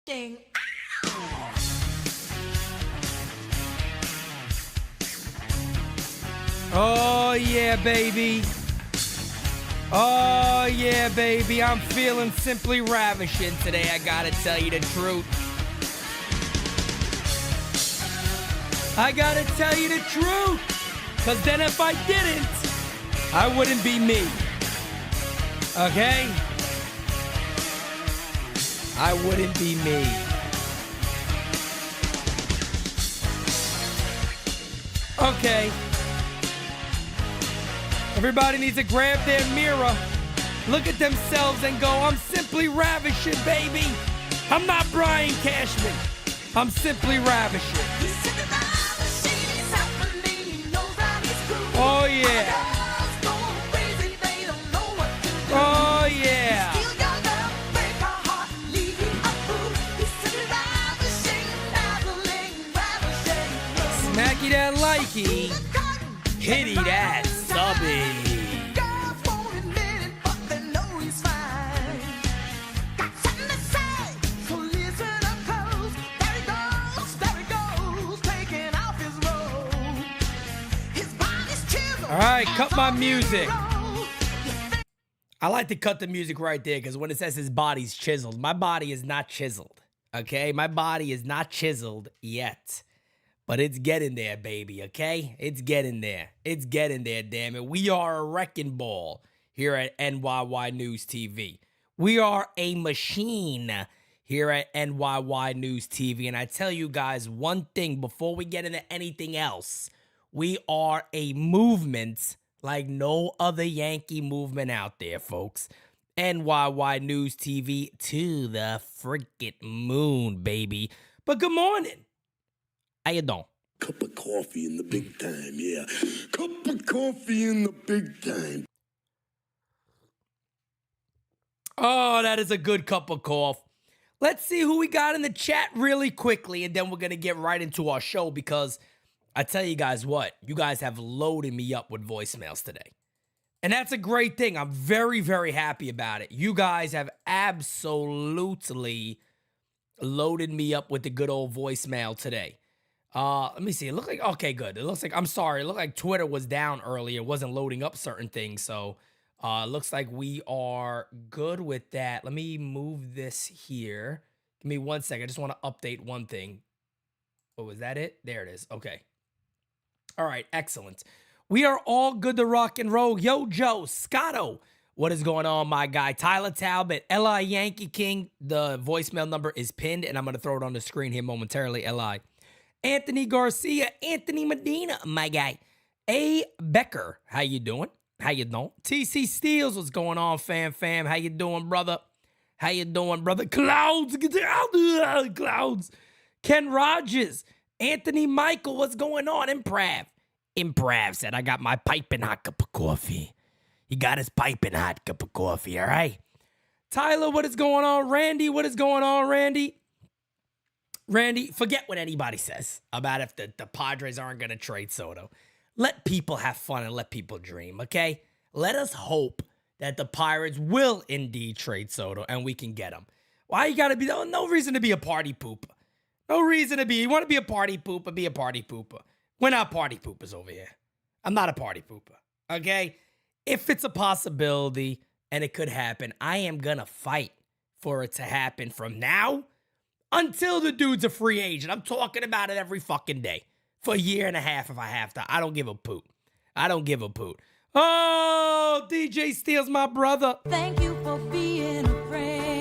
Ding. Oh, yeah, baby. Oh, yeah, baby. I'm feeling simply ravishing today, I gotta tell you the truth. I gotta tell you the truth. Because then if I didn't, I wouldn't be me. Okay? I wouldn't be me. Okay. Everybody needs to grab their mirror, look at themselves and go, I'm simply ravishing, baby. I'm not Brian Cashman. I'm simply ravishing. Oh, yeah. Oh, yeah. Smacky that likey, hitty that subby. All right, cut my music. I like to cut the music right there because when it says his body's chiseled, my body is not chiseled, okay? My body is not chiseled yet, but it's getting there, baby, okay? It's getting there. It's getting there, damn it. We are a wrecking ball here at NYY News TV. We are a machine here at NYY News TV, and I tell you guys one thing before we get into anything else. We are a movement like no other Yankee movement out there, folks. NYY News TV to the freaking moon, baby. But good morning. How you doing? Cup of coffee in the big time, yeah. Cup of coffee in the big time. Oh, that is a good cup of coffee. Let's see who we got in the chat really quickly, and then we're going to get right into our show because I tell you guys what, you guys have loaded me up with voicemails today. And that's a great thing. I'm very, very happy about it. You guys have absolutely loaded me up with the good old voicemail today. Let me see. It looked like, okay, good. It looks like, I'm sorry. It looked like Twitter was down earlier. It wasn't loading up certain things. So it looks like we are good with that. Let me move this here. Give me 1 second. I just want to update one thing. Oh, was that it? There it is. Okay. All right, excellent. We are all good to rock and roll. Yo, Joe, Scotto, what is going on, my guy? Tyler Talbot, Li Yankee King. The voicemail number is pinned, and I'm going to throw it on the screen here momentarily. Li. Anthony Garcia, Anthony Medina, my guy. A. Becker, how you doing? How you doing? TC Steels, what's going on, fam? How you doing, brother? How you doing, brother? Clouds, get out, Clouds. Ken Rogers. Anthony Michael, what's going on? Improv said, I got my piping hot cup of coffee. He got his piping hot cup of coffee, all right? Tyler, what is going on? Randy, what is going on, Randy? Randy, forget what anybody says about if the Padres aren't going to trade Soto. Let people have fun and let people dream, okay? Let us hope that the Pirates will indeed trade Soto and we can get him. Why you got to be, no reason to be a party pooper. No reason to be. You want to be a party pooper, be a party pooper. We're not party poopers over here. I'm not a party pooper, okay? If it's a possibility and it could happen, I am going to fight for it to happen from now until the dude's a free agent. I'm talking about it every fucking day for a year and a half if I have to. I don't give a poop. I don't give a poop. Oh, DJ Steele's my brother. Thank you for being a friend.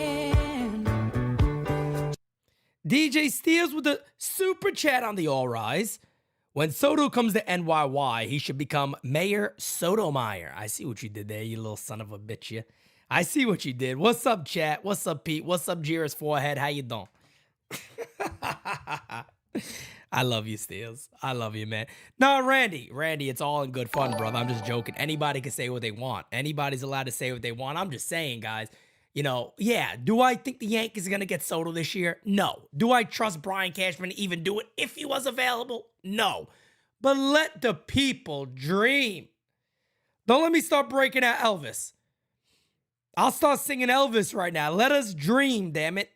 DJ Steels with the super chat on the All Rise. When Soto comes to NYY, he should become Mayor Sotomayor. I see what you did there, you little son of a bitch, you. I see what you did. What's up, chat? What's up, Pete? What's up, Jira's forehead? How you doing? I love you, Steels. I love you, man. No, Randy, it's all in good fun, brother. I'm just joking. Anybody can say what they want. Anybody's allowed to say what they want. I'm just saying, guys. You know, yeah, do I think the Yankees are going to get Soto this year? No. Do I trust Brian Cashman to even do it if he was available? No. But let the people dream. Don't let me start breaking out Elvis. I'll start singing Elvis right now. Let us dream, damn it.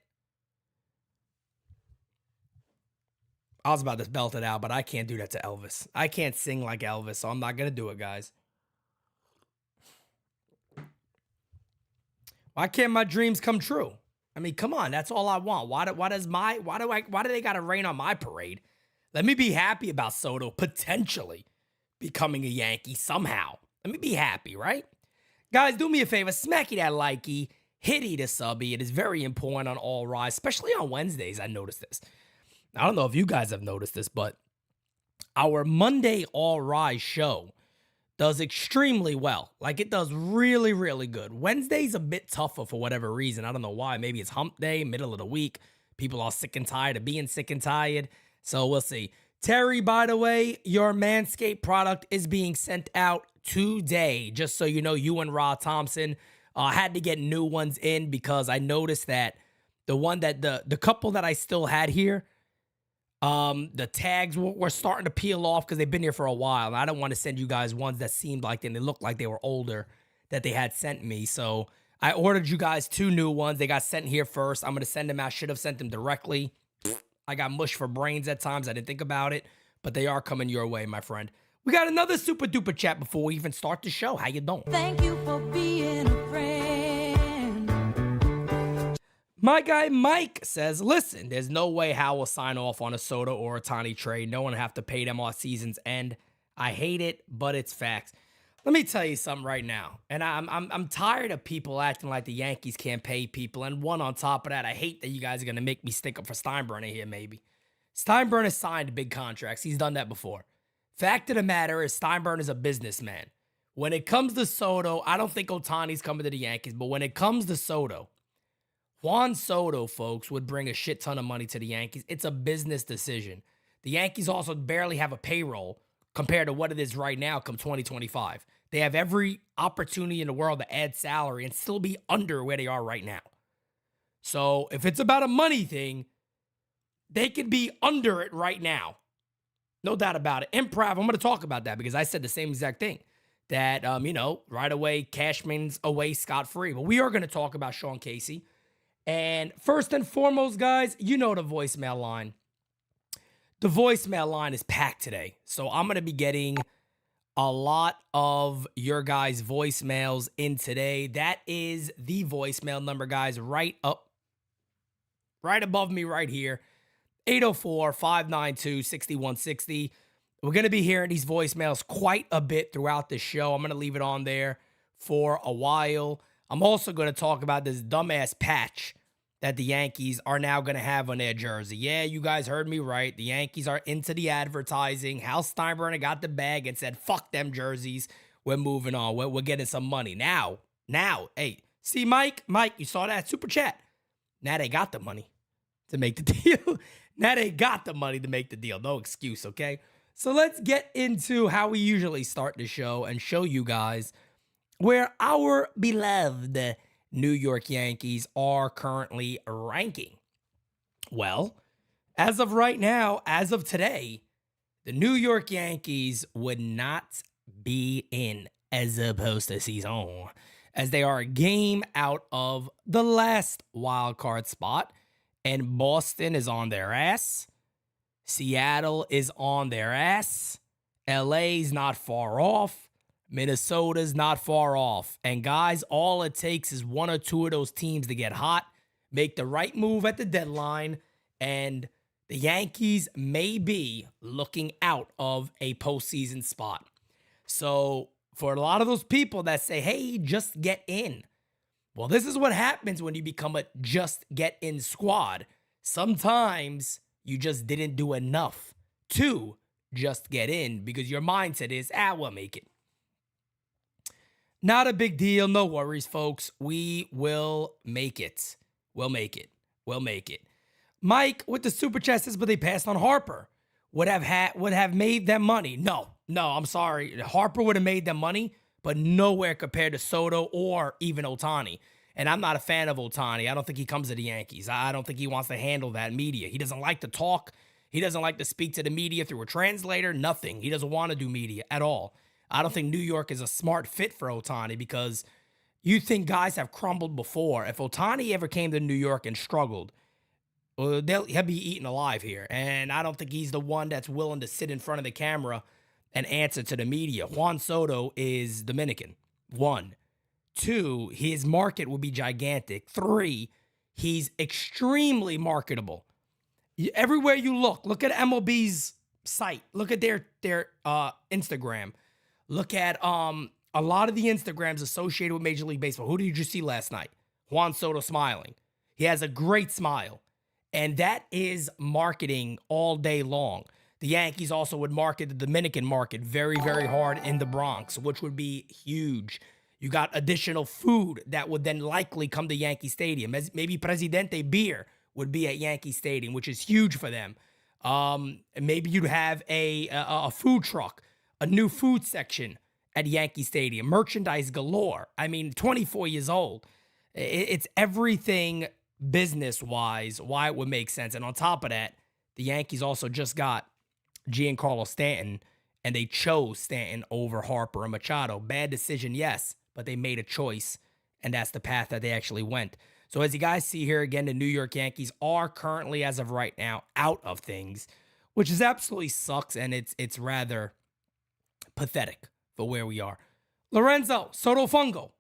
I was about to belt it out, but I can't do that to Elvis. I can't sing like Elvis, so I'm not going to do it, guys. Why can't my dreams come true? I mean, come on, that's all I want. Why do they got to rain on my parade? Let me be happy about Soto potentially becoming a Yankee somehow. Let me be happy, right? Guys, do me a favor, smacky that likey, hitty the subby. It is very important on All Rise, especially on Wednesdays. I noticed this. I don't know if you guys have noticed this, but our Monday All Rise show does extremely well. Like, it does really, really good. Wednesday's a bit tougher for whatever reason. I don't know why. Maybe it's hump day, middle of the week. People are sick and tired of being sick and tired. So we'll see. Terry, by the way, your Manscaped product is being sent out today. Just so you know, you and Rod Thompson had to get new ones in because I noticed that the one that the couple that I still had here, the tags were starting to peel off because they've been here for a while. And I don't want to send you guys ones that seemed like they looked like they were older that they had sent me. So I ordered you guys 2 new ones. They got sent here first. I'm going to send them out. Should have sent them directly. I got mush for brains at times. I didn't think about it, but they are coming your way, my friend. We got another super duper chat before we even start the show. How you doing? Thank you for being a friend. My guy Mike says, listen, there's no way Hal will sign off on a Soto or a Ohtani trade. No one have to pay them off season's end. I hate it, but it's facts. Let me tell you something right now. And I'm tired of people acting like the Yankees can't pay people. And one on top of that, I hate that you guys are going to make me stick up for Steinbrenner here, maybe. Steinbrenner signed big contracts. He's done that before. Fact of the matter is Steinbrenner is a businessman. When it comes to Soto, I don't think Ohtani's coming to the Yankees. But when it comes to Soto, Juan Soto, folks, would bring a shit ton of money to the Yankees. It's a business decision. The Yankees also barely have a payroll compared to what it is right now come 2025. They have every opportunity in the world to add salary and still be under where they are right now. So if it's about a money thing, they could be under it right now. No doubt about it. Improv, I'm going to talk about that because I said the same exact thing. That, right away, Cashman's away scot-free. But we are going to talk about Sean Casey. And first and foremost, guys, you know the voicemail line. The voicemail line is packed today. So I'm going to be getting a lot of your guys' voicemails in today. That is the voicemail number, guys, right above me right here. 804-592-6160. We're going to be hearing these voicemails quite a bit throughout the show. I'm going to leave it on there for a while. I'm also going to talk about this dumbass patch that the Yankees are now going to have on their jersey. Yeah, you guys heard me right. The Yankees are into the advertising. Hal Steinbrenner got the bag and said, fuck them jerseys. We're moving on. We're getting some money. Now, hey, see, Mike, you saw that super chat. Now they got the money to make the deal. Now they got the money to make the deal. No excuse, okay? So let's get into how we usually start the show and show you guys where our beloved New York Yankees are currently ranking. Well, as of right now, as of today, the New York Yankees would not be in as a postseason, as they are a game out of the last wild card spot, and Boston is on their ass. Seattle is on their ass. LA's not far off. Minnesota's not far off. And guys, all it takes is one or two of those teams to get hot, make the right move at the deadline, and the Yankees may be looking out of a postseason spot. So for a lot of those people that say, hey, just get in. Well, this is what happens when you become a just get in squad. Sometimes you just didn't do enough to just get in because your mindset is, we'll make it. Not a big deal. No worries, folks. We will make it. We'll make it. We'll make it. Mike with the super chat says, but they passed on Harper. Would have made them money. No, I'm sorry. Harper would have made them money, but nowhere compared to Soto or even Ohtani. And I'm not a fan of Ohtani. I don't think he comes to the Yankees. I don't think he wants to handle that media. He doesn't like to talk. He doesn't like to speak to the media through a translator. Nothing. He doesn't want to do media at all. I don't think New York is a smart fit for Ohtani because you think guys have crumbled before. If Ohtani ever came to New York and struggled, he'll be eaten alive here. And I don't think he's the one that's willing to sit in front of the camera and answer to the media. Juan Soto is Dominican. 1. 2, his market will be gigantic. 3, he's extremely marketable. Everywhere you look at MLB's site. Look at their Instagram. Look at a lot of the Instagrams associated with Major League Baseball. Who did you see last night? Juan Soto smiling. He has a great smile. And that is marketing all day long. The Yankees also would market the Dominican market very, very hard in the Bronx, which would be huge. You got additional food that would then likely come to Yankee Stadium. As maybe Presidente beer would be at Yankee Stadium, which is huge for them. Maybe you'd have a food truck, a new food section at Yankee Stadium, merchandise galore. I mean, 24 years old. It's everything business-wise, why it would make sense. And on top of that, the Yankees also just got Giancarlo Stanton, and they chose Stanton over Harper and Machado. Bad decision, yes, but they made a choice, and that's the path that they actually went. So as you guys see here again, the New York Yankees are currently, as of right now, out of things, which is absolutely sucks, and it's rather pathetic for where we are. Lorenzo, Soto Fungo,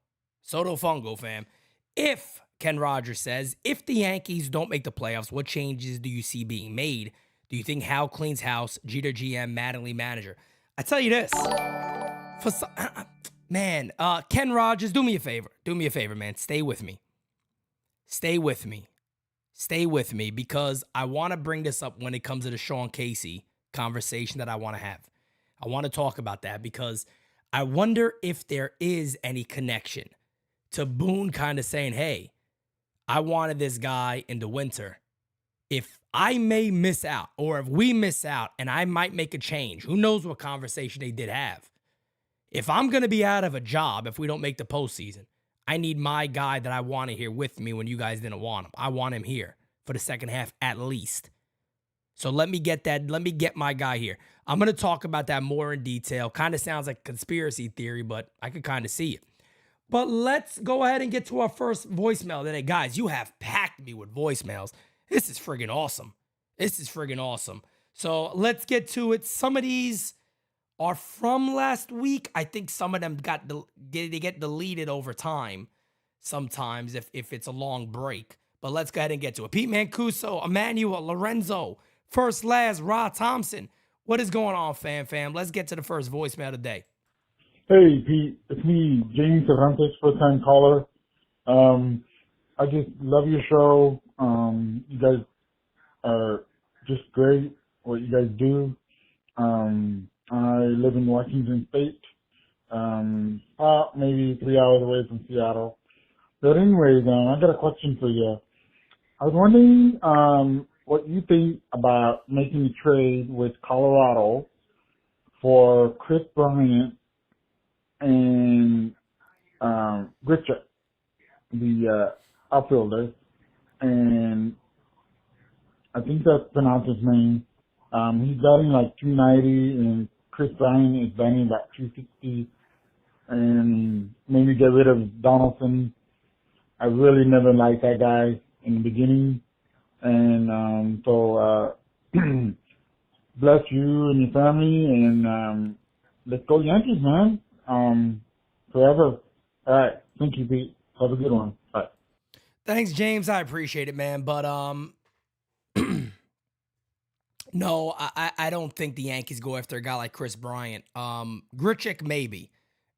fam. If, Ken Rogers says, if the Yankees don't make the playoffs, what changes do you see being made? Do you think Hal cleans house, Jeter GM, Mattingly manager? I tell you this, Ken Rogers, do me a favor, man. Stay with me, because I want to bring this up when it comes to the Sean Casey conversation that I want to have. I want to talk about that because I wonder if there is any connection to Boone kind of saying, hey, I wanted this guy in the winter. If I may miss out, or if we miss out and I might make a change, who knows what conversation they did have. If I'm going to be out of a job if we don't make the postseason, I need my guy that I want here with me when you guys didn't want him. I want him here for the second half at least. So let me get my guy here. I'm going to talk about that more in detail. Kind of sounds like conspiracy theory, but I could kind of see it. But let's go ahead and get to our first voicemail today. Guys, you have packed me with voicemails. This is friggin' awesome. So let's get to it. Some of these are from last week. I think some of them they get deleted over time sometimes if it's a long break. But let's go ahead and get to it. Pete Mancuso, Emmanuel, Lorenzo, First Laz, Rod Thompson. What is going on, fam? Let's get to the first voicemail today. Hey, Pete. It's me, James Cervantes, first-time caller. I just love your show. You guys are just great, what you guys do. I live in Washington State, about maybe 3 hours away from Seattle. But anyways, I got a question for you. I was wondering what you think about making a trade with Colorado for Chris Bryant and Grichuk, the outfielder, and I think that's pronounced his name. He's batting like 290, and Chris Bryant is batting about 260, and maybe get rid of Donaldson. I really never liked that guy in the beginning, and so bless you and your family, and let's go Yankees, man. Forever. All right. Thank you, Pete. Have a good one. Bye. Thanks, James. I appreciate it, man. But no, I don't think the Yankees go after a guy like Chris Bryant. Grichuk, maybe.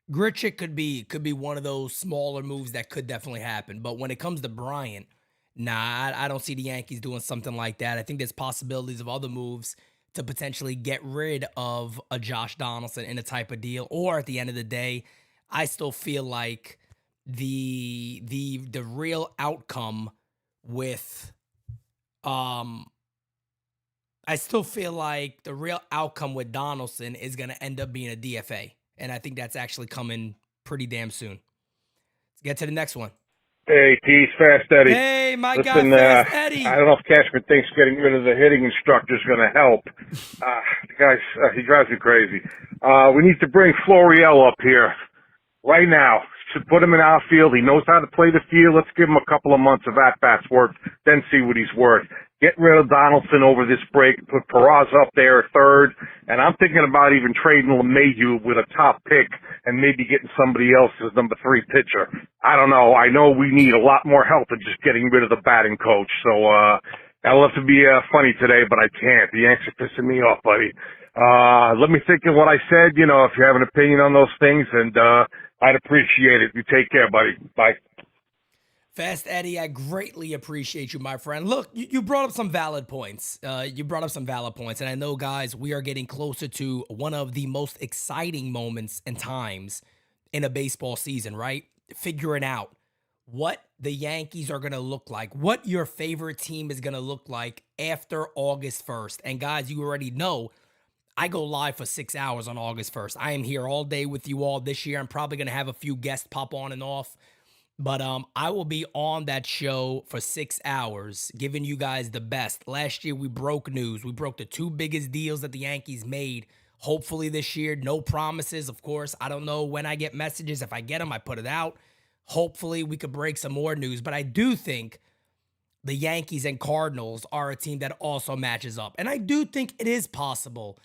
Grichuk could be one of those smaller moves that could definitely happen. But when it comes to Bryant, nah, I don't see the Yankees doing something like that. I think there's possibilities of other moves to potentially get rid of a Josh Donaldson in a type of deal. Or at the end of the day, I still feel like the real outcome with Donaldson is going to end up being a DFA. And I think that's actually coming pretty damn soon. Let's get to the next one. Hey, Tease, Fast Eddie. Hey, my guy, Fast Eddie. I don't know if Cashman thinks getting rid of the hitting instructor is going to help. The guy, he drives me crazy. We need to bring Florial up here right now. Should put him in outfield. He knows how to play the field. Let's give him a couple of months of at-bats work, then see what he's worth. get rid of Donaldson over this break, put Peraza up there at third, and I'm thinking about even trading LeMahieu with a top pick and maybe getting somebody else as number 3 pitcher. I don't know. I know we need a lot more help than just getting rid of the batting coach. So, I'd love to be funny today, but I can't. The Yanks are pissing me off, buddy. Let me think of what I said. You know, if you have an opinion on those things, and I'd appreciate it. You take care, buddy. Bye. Fast Eddie, I greatly appreciate you, my friend. Look, you brought up some valid points. And I know, guys, we are getting closer to one of the most exciting moments and times in a baseball season, right? Figuring out what the Yankees are going to look like, what your favorite team is going to look like after August 1st. And guys, you already know I go live for 6 hours on August 1st. I am here all day with you all this year. I'm probably going to have a few guests pop on and off. But I will be on that show for 6 hours, giving you guys the best. Last year, we broke news. We broke the 2 biggest deals that the Yankees made. Hopefully this year, no promises, of course. I don't know when I get messages. If I get them, I put it out. Hopefully we could break some more news. But I do think the Yankees and Cardinals are a team that also matches up. And I do think it is possible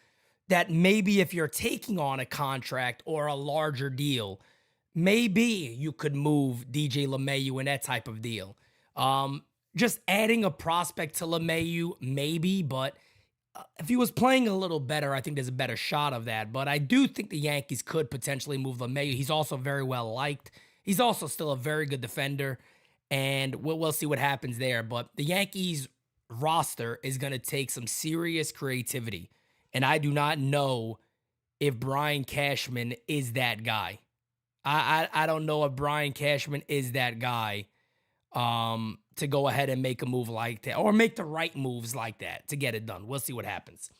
that maybe if you're taking on a contract or a larger deal, maybe you could move DJ LeMahieu in that type of deal. Just adding a prospect to LeMahieu, maybe, but if he was playing a little better, I think there's a better shot of that. But I do think the Yankees could potentially move LeMahieu. He's also very well liked. He's also still a very good defender, and we'll see what happens there. But the Yankees roster is going to take some serious creativity, and I do not know if Brian Cashman is that guy. I don't know if Brian Cashman is that guy to go ahead and make a move like that or make the right moves like that to get it done. We'll see what happens.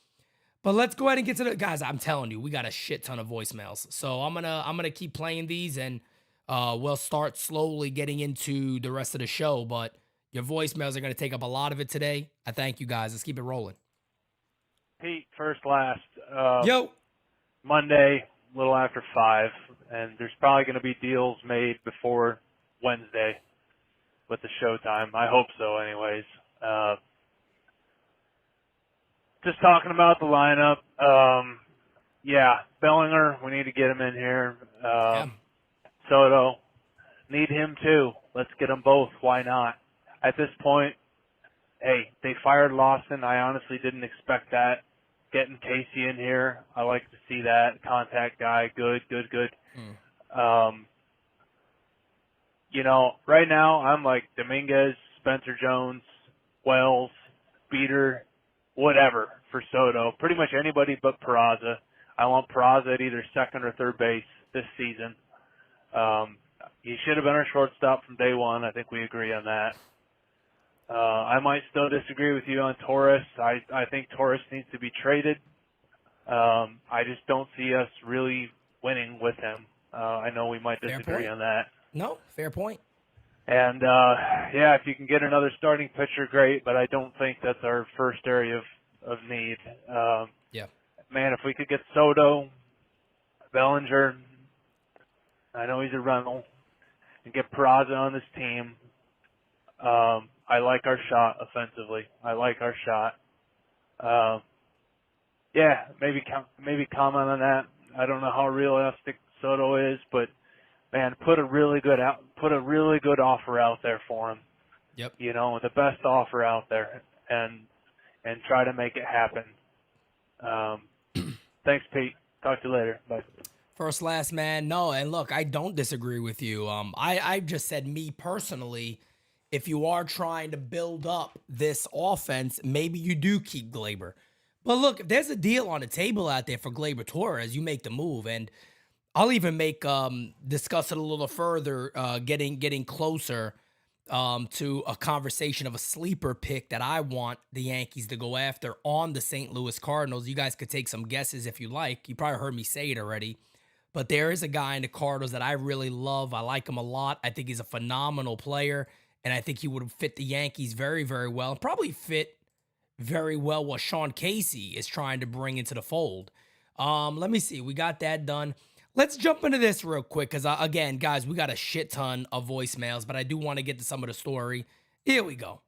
But let's go ahead and get to the guys. I'm telling you, we got a shit ton of voicemails. So I'm gonna keep playing these, and we'll start slowly getting into the rest of the show. But your voicemails are gonna take up a lot of it today. I thank you guys. Let's keep it rolling. Pete, first, last. Yo. Monday, a little after 5, and there's probably going to be deals made before Wednesday with the showtime. I hope so, anyways. Just talking about the lineup. Yeah, Bellinger, we need to get him in here. Soto, need him too. Let's get them both. Why not? At this point, hey, they fired Lawson. I honestly didn't expect that. Getting Casey in here, I like to see that. Contact guy, good. You know, right now I'm like Dominguez, Spencer Jones, Wells, Beater, whatever for Soto. Pretty much anybody but Peraza. I want Peraza at either second or third base this season. He should have been our shortstop from day one. I think we agree on that. I might still disagree with you on Torres. I think Torres needs to be traded. I just don't see us really winning with him. I know we might disagree on that. No, fair point. And, yeah, if you can get another starting pitcher, great, but I don't think that's our first area of need. Yeah. Man, if we could get Soto, Bellinger, I know he's a rental, and get Peraza on this team, I like our shot offensively. I like our shot. Yeah, maybe comment on that. I don't know how realistic Soto is, but man, put a really good offer out there for him. Yep. You know, the best offer out there, and try to make it happen. Thanks, Pete. Talk to you later. Bye. First, last, man. No, and look, I don't disagree with you. I just said, me personally, if you are trying to build up this offense, maybe you do keep Glaber. But look, if there's a deal on the table out there for Glaber Torres, you make the move. And I'll even discuss it a little further, getting closer to a conversation of a sleeper pick that I want the Yankees to go after on the St. Louis Cardinals. You guys could take some guesses if you like. You probably heard me say it already. But there is a guy in the Cardinals that I really love. I like him a lot. I think he's a phenomenal player. And I think he would fit the Yankees very, very well. And probably fit very well what Sean Casey is trying to bring into the fold. Let me see. We got that done. Let's jump into this real quick because, again, guys, we got a shit ton of voicemails, but I do want to get to some of the story. Here we go.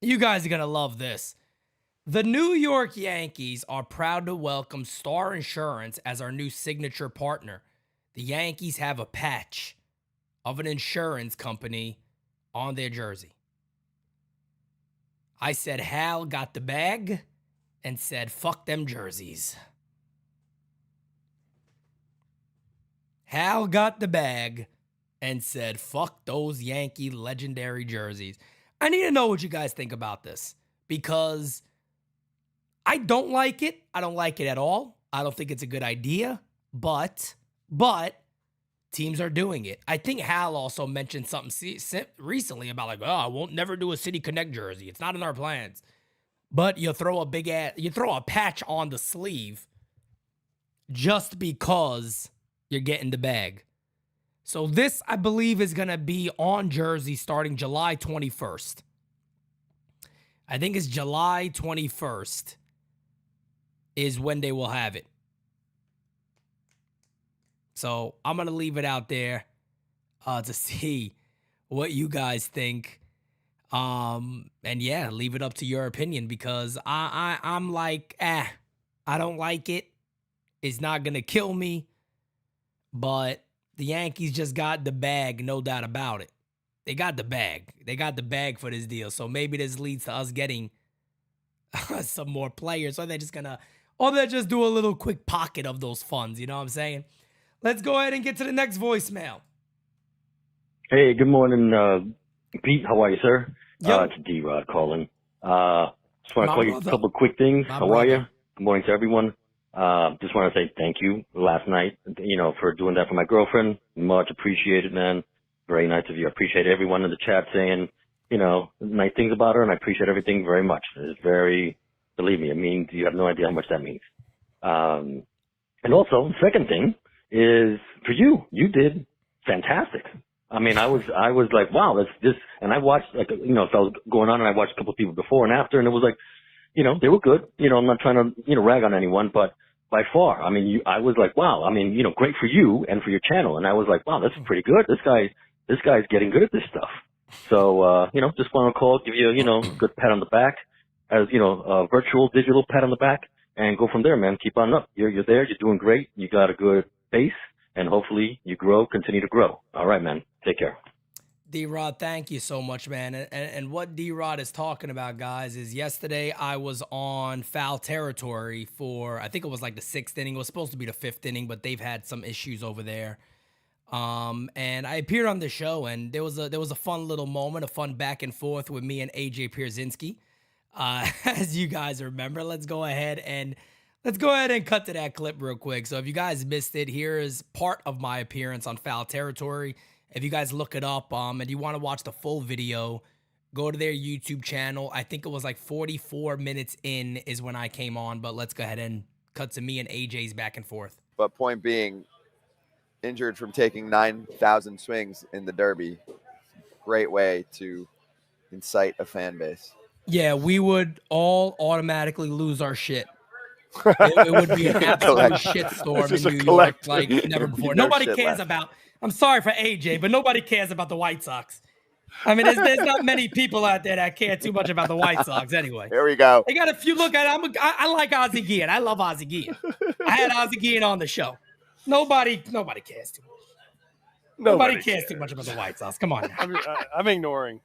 You guys are going to love this. The New York Yankees are proud to welcome Star Insurance as our new signature partner. The Yankees have a patch of an insurance company on their jersey. I said Hal got the bag and said, fuck them jerseys. Hal got the bag and said, fuck those Yankee legendary jerseys. I need to know what you guys think about this because I don't like it. I don't like it at all. I don't think it's a good idea, but teams are doing it. I think Hal also mentioned something recently about like, oh, I won't never do a City Connect jersey. It's not in our plans. But you throw a patch on the sleeve just because you're getting the bag. So this, I believe, is going to be on jersey starting July 21st. I think it's July 21st is when they will have it. So I'm going to leave it out there to see what you guys think. And yeah, leave it up to your opinion because I'm like, I don't like it. It's not going to kill me. But the Yankees just got the bag, no doubt about it. They got the bag. They got the bag for this deal. So maybe this leads to us getting some more players. Or they're just do a little quick pocket of those funds. You know what I'm saying? Let's go ahead and get to the next voicemail. Hey, good morning, Pete. How are you, sir? Yo. It's D-Rod calling. Just want to call you a couple of quick things. My How brother. are you? Good morning to everyone. Just want to say thank you last night, for doing that for my girlfriend. Much appreciated, man. Very nice of you. I appreciate everyone in the chat saying, nice things about her, and I appreciate everything very much. It's believe me, it means you have no idea how much that means. And also, second thing is for you. You did fantastic. I mean, I was like, wow, this, and I watched so I was going on and I watched a couple of people before and after, and it was like, they were good. I'm not trying to, rag on anyone, but by far, I mean, I was like, wow, I mean, great for you and for your channel. And I was like, wow, this is pretty good. This guy's getting good at this stuff. So, just want to call, give you, a good pat on the back as, a virtual digital pat on the back and go from there, man. Keep on up. You're there. You're doing great. You got a good base and hopefully you continue to grow. All right, man. Take care. D-Rod, thank you so much, man. And what D-Rod is talking about, guys, is yesterday I was on foul territory for, I think it was like the 6th inning. It was supposed to be the 5th inning, but they've had some issues over there. And I appeared on the show, and there was a fun little moment, a fun back and forth with me and AJ Pierzynski. As you guys remember, let's go ahead and cut to that clip real quick. So if you guys missed it, here is part of my appearance on foul territory. If you guys look it up, and you want to watch the full video, go to their YouTube channel. I think it was like 44 minutes in is when I came on, but let's go ahead and cut to me and AJ's back and forth. But point being, injured from taking 9,000 swings in the Derby. Great way to incite a fan base. Yeah, we would all automatically lose our shit. It would be an absolute shitstorm in New York like never before. Nobody cares about, I'm sorry for AJ, but nobody cares about the White Sox. I mean, there's not many people out there that care too much about the White Sox anyway. Here we go. They got, if you look at it, I like Ozzie Guillen. I love Ozzie Guillen. I had Ozzie Guillen on the show. Nobody cares too much. Nobody cares too much about the White Sox. Come on now. I'm ignoring.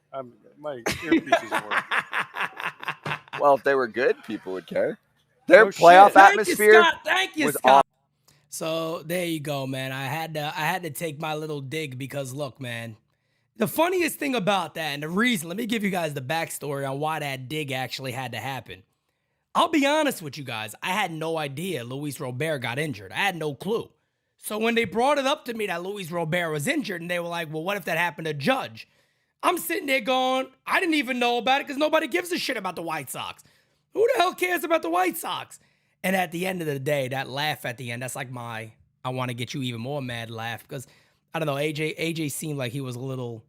My earpiece isn't working. Well, if they were good, people would care. Their playoff atmosphere Thank you, was Scott. awesome. So there you go, man. I had to take my little dig because look, man, the funniest thing about that, and the reason, let me give you guys the backstory on why that dig actually had to happen. I'll be honest with you guys. I had no idea Luis Robert got injured. I had no clue. So when they brought it up to me that Luis Robert was injured, and they were like, well, what if that happened to Judge? I'm sitting there going, I didn't even know about it because nobody gives a shit about the White Sox. Who the hell cares about the White Sox? And at the end of the day, that laugh at the end, that's like my, I want to get you even more mad laugh because, I don't know, AJ seemed like he was a little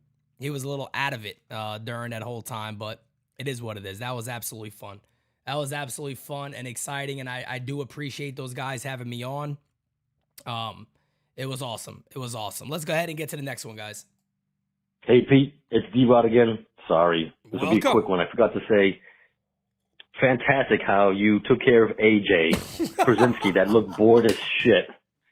out of it during that whole time, but it is what it is. That was absolutely fun. That was absolutely fun and exciting, and I do appreciate those guys having me on. It was awesome. It was awesome. Let's go ahead and get to the next one, guys. Hey, Pete, it's D-Rod again. Sorry. This will be a Welcome. quick one. I forgot to say, fantastic how you took care of AJ Brzezinski that looked bored as shit.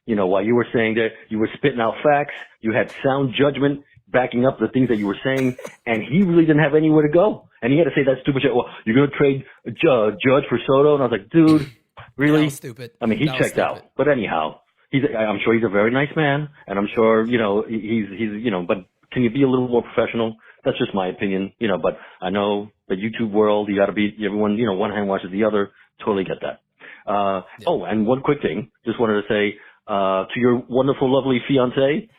You know, while you were saying that, you were spitting out facts, you had sound judgment backing up the things that you were saying, and he really didn't have anywhere to go. And he had to say that stupid shit, well, you're going to trade Judge for Soto? And I was like, dude, really? That was stupid. I mean, he That was checked out. stupid. But anyhow, I'm sure he's a very nice man, and I'm sure, you know, he's but can you be a little more professional? That's just my opinion, you know, but I know the YouTube world, you got to be, everyone, you know, one hand washes the other. Totally get that. Oh, and one quick thing. Just wanted to say, to your wonderful, lovely fiance,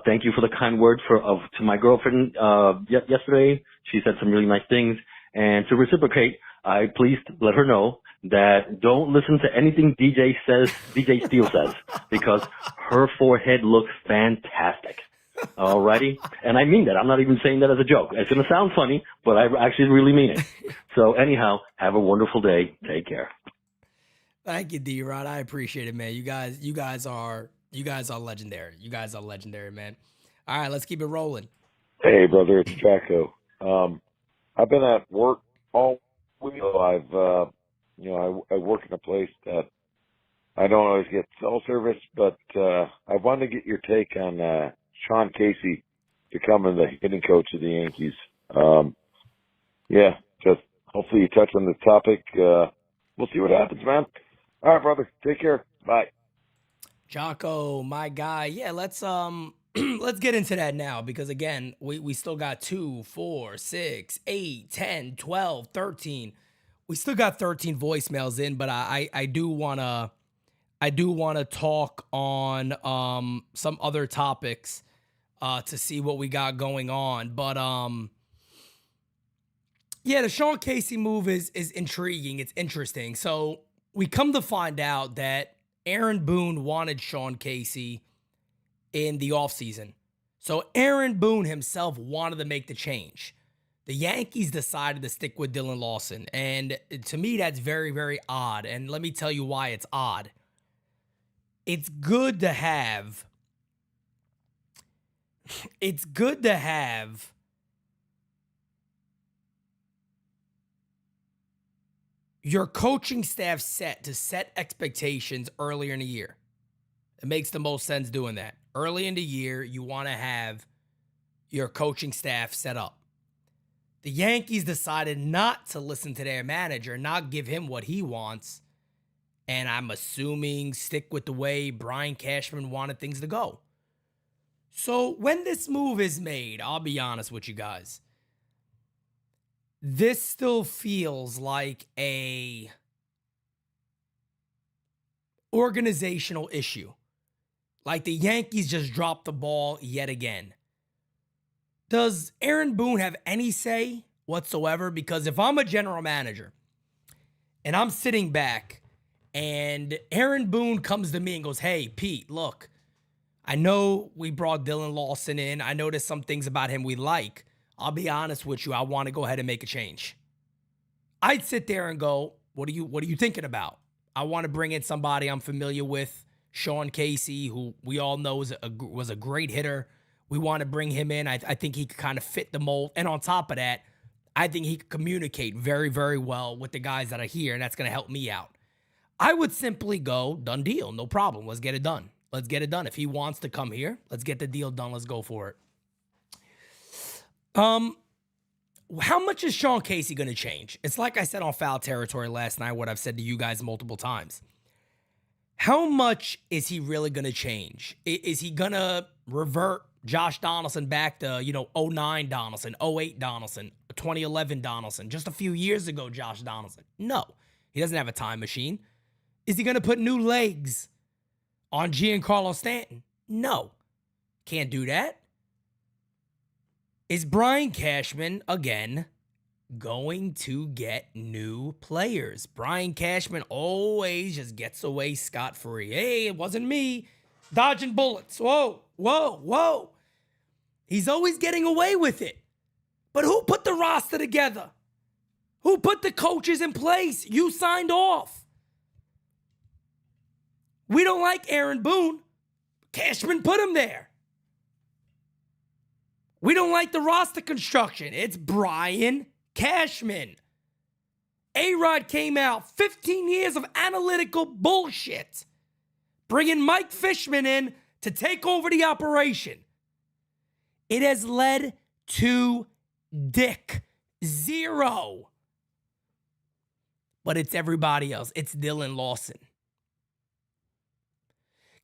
thank you for the kind words to my girlfriend, yesterday. She said some really nice things. And to reciprocate, I please let her know that don't listen to anything DJ Steele says, because her forehead looks fantastic. Alrighty? And I mean that. I'm not even saying that as a joke. It's going to sound funny, but I actually really mean it. So anyhow, have a wonderful day. Take care. Thank you, D-Rod. I appreciate it, man. You guys are legendary. You guys are legendary, man. All right, let's keep it rolling. Hey, brother, it's Jacko. I've been at work all week. I work in a place that I don't always get cell service, but I wanted to get your take on Sean Casey becoming the hitting coach of the Yankees. Just hopefully you touch on this topic. We'll see what happens, man. All right, brother. Take care. Bye. Jocko, my guy. Yeah, let's let's get into that now, because again, we still got 2, 4, 6, 8, 10, 12, 13. We still got 13 voicemails in, but I do wanna talk on some other topics to see what we got going on. But yeah, the Sean Casey move is intriguing. It's interesting. So we come to find out that Aaron Boone wanted Sean Casey in the offseason. So Aaron Boone himself wanted to make the change. The Yankees decided to stick with Dylan Lawson. And to me, that's very, very odd. And let me tell you why it's odd. It's good to have your coaching staff set expectations earlier in the year. It makes the most sense doing that. Early in the year, you want to have your coaching staff set up. The Yankees decided not to listen to their manager, not give him what he wants, and I'm assuming stick with the way Brian Cashman wanted things to go. So when this move is made, I'll be honest with you guys, this still feels like a organizational issue. Like the Yankees just dropped the ball yet again. Does Aaron Boone have any say whatsoever? Because if I'm a general manager and I'm sitting back and Aaron Boone comes to me and goes, hey, Pete, look, I know we brought Dylan Lawson in. I know there's some things about him we like. I'll be honest with you. I want to go ahead and make a change. I'd sit there and go, what are you thinking about? I want to bring in somebody I'm familiar with, Sean Casey, who we all know was a great hitter. We want to bring him in. I think he could kind of fit the mold. And on top of that, I think he could communicate very, very well with the guys that are here, and that's going to help me out. I would simply go, done deal, no problem. Let's get it done. Let's get it done. If he wants to come here, let's get the deal done. Let's go for it. How much is Sean Casey going to change? It's like I said on Foul Territory last night, what I've said to you guys multiple times. How much is he really going to change? Is he going to revert Josh Donaldson back to, 09 Donaldson, 08 Donaldson, 2011 Donaldson, just a few years ago Josh Donaldson? No, he doesn't have a time machine. Is he going to put new legs on Giancarlo Stanton? No, can't do that. Is Brian Cashman, again, going to get new players? Brian Cashman always just gets away scot-free. Hey, it wasn't me. Dodging bullets. Whoa, whoa, whoa. He's always getting away with it. But who put the roster together? Who put the coaches in place? You signed off. We don't like Aaron Boone. Cashman put him there. We don't like the roster construction. It's Brian Cashman. A-Rod came out, 15 years of analytical bullshit, bringing Mike Fishman in to take over the operation. It has led to Dick Zero. But it's everybody else. It's Dylan Lawson.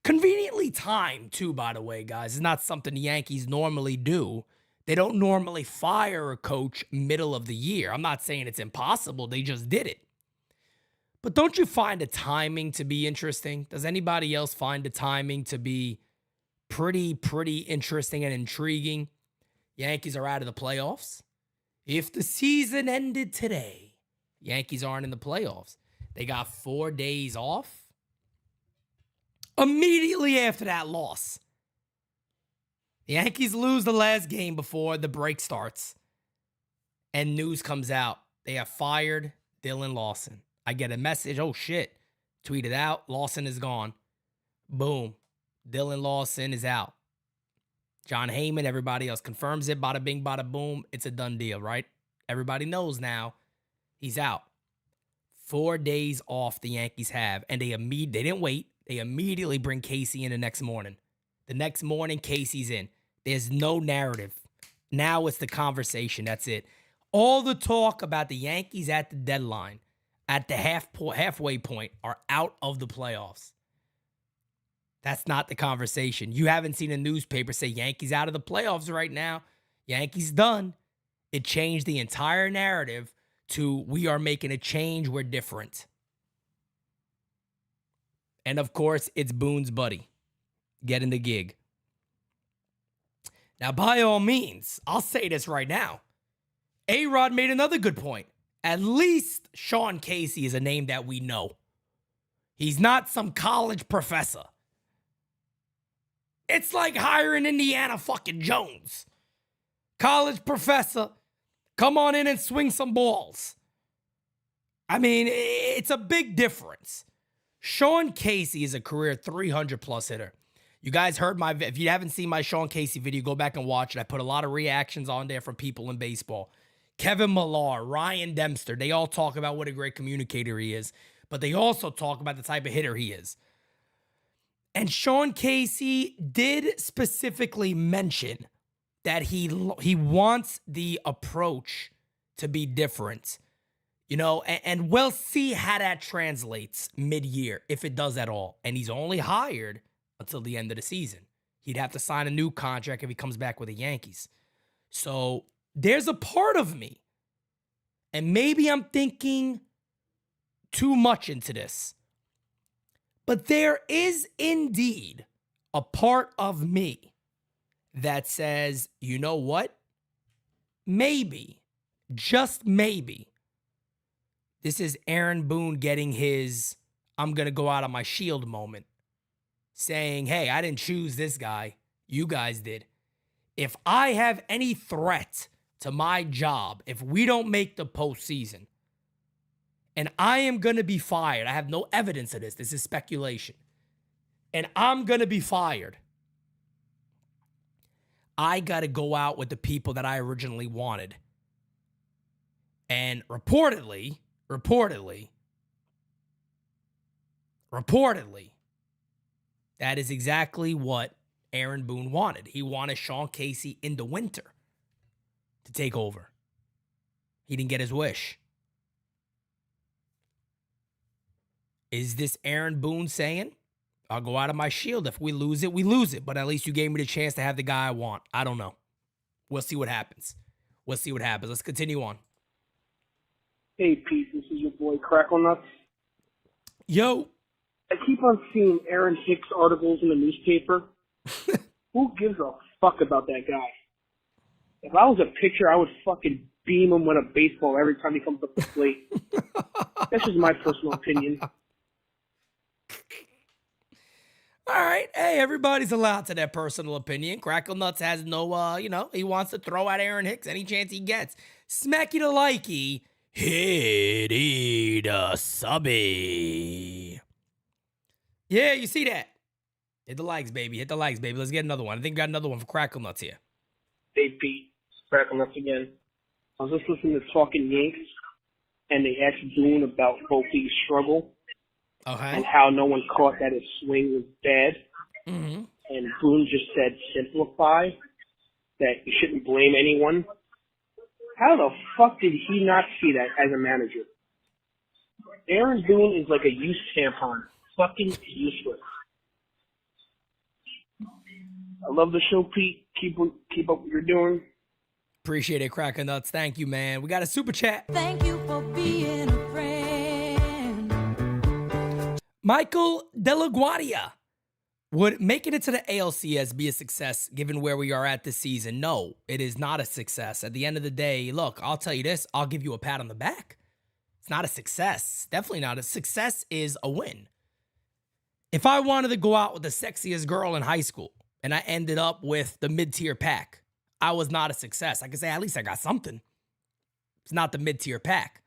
Conveniently timed, too, by the way, guys. It's not something the Yankees normally do. They don't normally fire a coach middle of the year. I'm not saying it's impossible. They just did it. But don't you find the timing to be interesting? Does anybody else find the timing to be pretty interesting and intriguing? Yankees are out of the playoffs. If the season ended today, Yankees aren't in the playoffs. They got 4 days off. Immediately after that loss, the Yankees lose the last game before the break starts. And news comes out. They have fired Dylan Lawson. I get a message. Oh, shit. Tweeted out. Lawson is gone. Boom. Dylan Lawson is out. John Heyman, everybody else confirms it. Bada bing, bada boom. It's a done deal, right? Everybody knows now he's out. 4 days off the Yankees have. And they didn't wait. They immediately bring Casey in the next morning. The next morning, Casey's in. There's no narrative. Now it's the conversation. That's it. All the talk about the Yankees at the deadline, at the halfway point, are out of the playoffs. That's not the conversation. You haven't seen a newspaper say Yankees out of the playoffs right now. Yankees done. It changed the entire narrative to we are making a change. We're different. And of course, it's Boone's buddy getting the gig. Now, by all means, I'll say this right now. A-Rod made another good point. At least Sean Casey is a name that we know. He's not some college professor. It's like hiring Indiana fucking Jones. College professor, come on in and swing some balls. I mean, it's a big difference. Sean Casey is a career 300-plus hitter. You guys heard if you haven't seen my Sean Casey video, go back and watch it. I put a lot of reactions on there from people in baseball. Kevin Millar, Ryan Dempster, they all talk about what a great communicator he is, but they also talk about the type of hitter he is. And Sean Casey did specifically mention that he wants the approach to be different. You know, and we'll see how that translates mid-year, if it does at all. And he's only hired until the end of the season. He'd have to sign a new contract if he comes back with the Yankees. So there's a part of me, and maybe I'm thinking too much into this, but there is indeed a part of me that says, you know what? Maybe, just maybe, this is Aaron Boone getting his I'm going to go out on my shield moment, saying, hey, I didn't choose this guy. You guys did. If I have any threat to my job, if we don't make the postseason, and I am going to be fired, I have no evidence of this. This is speculation. And I'm going to be fired. I got to go out with the people that I originally wanted. And reportedly, that is exactly what Aaron Boone wanted. He wanted Sean Casey in the winter to take over. He didn't get his wish. Is this Aaron Boone saying, I'll go out of my shield. If we lose it, we lose it. But at least you gave me the chance to have the guy I want. I don't know. We'll see what happens. Let's continue on. Hey, Pete, this is your boy Crackle Nuts. Yo. I keep on seeing Aaron Hicks articles in the newspaper. Who gives a fuck about that guy? If I was a pitcher, I would fucking beam him with a baseball every time he comes up the plate. That's just my personal opinion. All right. Hey, everybody's allowed to their personal opinion. Crackle Nuts has no, he wants to throw out Aaron Hicks any chance he gets. Smacky to likey. Hitty the subby. Yeah, you see that? Hit the likes, baby. Let's get another one. I think we got another one for Crackle Nuts here. Hey, Pete. Cracking up again. I was just listening to Talking Yanks, and they asked Boone about Volpe's struggle and how no one caught that his swing was bad. Mm-hmm. And Boone just said, simplify, that you shouldn't blame anyone. How the fuck did he not see that as a manager? Aaron Boone is like a used tampon. Fucking useless. I love the show, Pete. Keep up what you're doing. Appreciate it, Cracker Nuts. Thank you, man. We got a super chat. Thank you for being a friend. Michael De La Guardia. Would making it to the ALCS be a success given where we are at this season? No, it is not a success. At the end of the day, look, I'll tell you this. I'll give you a pat on the back. It's not a success. Definitely not. A success is a win. If I wanted to go out with the sexiest girl in high school and I ended up with the mid-tier pack, I was not a success. I could say at least I got something. It's not the mid-tier pack.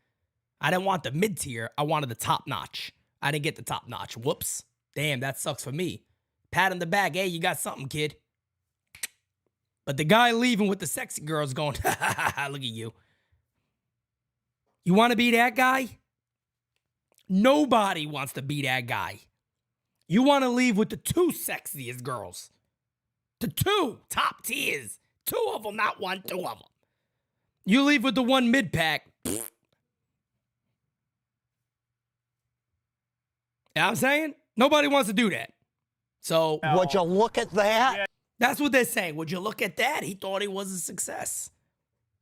I didn't want the mid-tier. I wanted the top notch. I didn't get the top notch. Whoops. Damn, that sucks for me. Pat on the back. Hey, you got something, kid. But the guy leaving with the sexy girls going, look at you. You want to be that guy? Nobody wants to be that guy. You want to leave with the two sexiest girls. The two top tiers. Two of them, not one, two of them. You leave with the one mid-pack. You know what I'm saying? Nobody wants to do that. So, would you look at that? That's what they're saying. Would you look at that? He thought he was a success.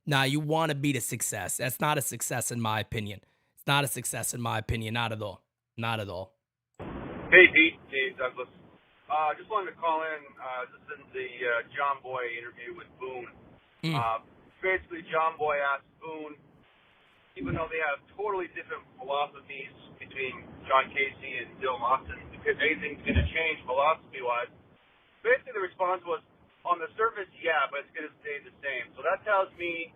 Nah, you want to be the success. That's not a success in my opinion. It's not a success in my opinion. Not at all. Not at all. Hey, Pete. Dave Douglas. Just wanted to call in. This is the John Boy interview with Boone. Basically, John Boy asked Boone, even though they have totally different philosophies between John Casey and Dylan Austin, if anything's going to change philosophy-wise. Basically, the response was, on the surface, yeah, but it's going to stay the same. So that tells me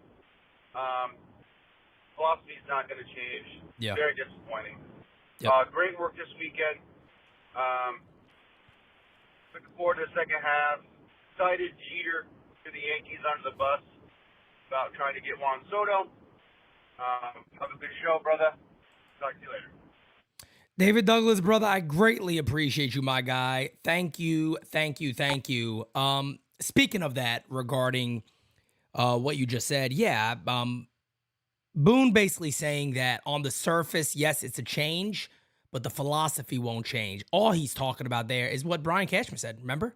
philosophy is not going to change. Yeah. Very disappointing. Yep. Great work this weekend. Looking forward to the second half. Excited Jeter to the Yankees under the bus about trying to get Juan Soto. Have a good show, brother. Talk to you later. David Douglas, brother, I greatly appreciate you, my guy. Thank you, thank you, thank you. Speaking of that, regarding what you just said, yeah, Boone basically saying that on the surface, yes, it's a change, but the philosophy won't change. All he's talking about there is what Brian Cashman said, remember?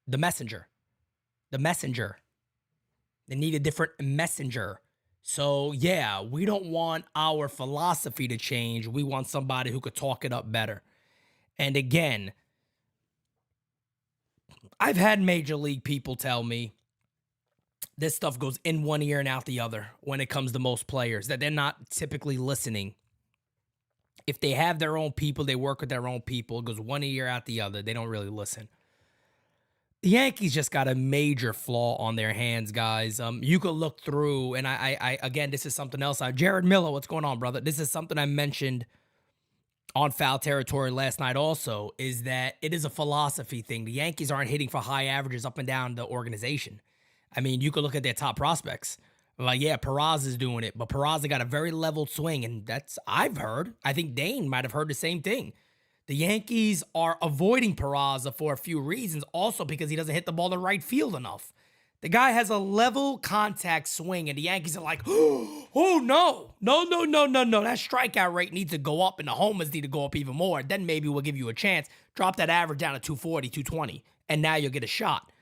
The messenger. The messenger. They need a different messenger. So, yeah, we don't want our philosophy to change. We want somebody who could talk it up better. And again, I've had major league people tell me this stuff goes in one ear and out the other when it comes to most players, that they're not typically listening. If they have their own people, they work with their own people, it goes one ear out the other. They don't really listen. The Yankees just got a major flaw on their hands, guys. You could look through, and I again, this is something else. Jared Miller, what's going on, brother? This is something I mentioned on Foul Territory last night also, is that it is a philosophy thing. The Yankees aren't hitting for high averages up and down the organization. I mean, you could look at their top prospects. Like, yeah, Peraza's doing it, but Peraza got a very leveled swing, and that's, I've heard. I think Dane might have heard the same thing. The Yankees are avoiding Peraza for a few reasons, also because he doesn't hit the ball to right field enough. The guy has a level contact swing, and the Yankees are like, oh, no. That strikeout rate needs to go up, and the homers need to go up even more. Then maybe we'll give you a chance. Drop that average down to 240, 220, and now you'll get a shot.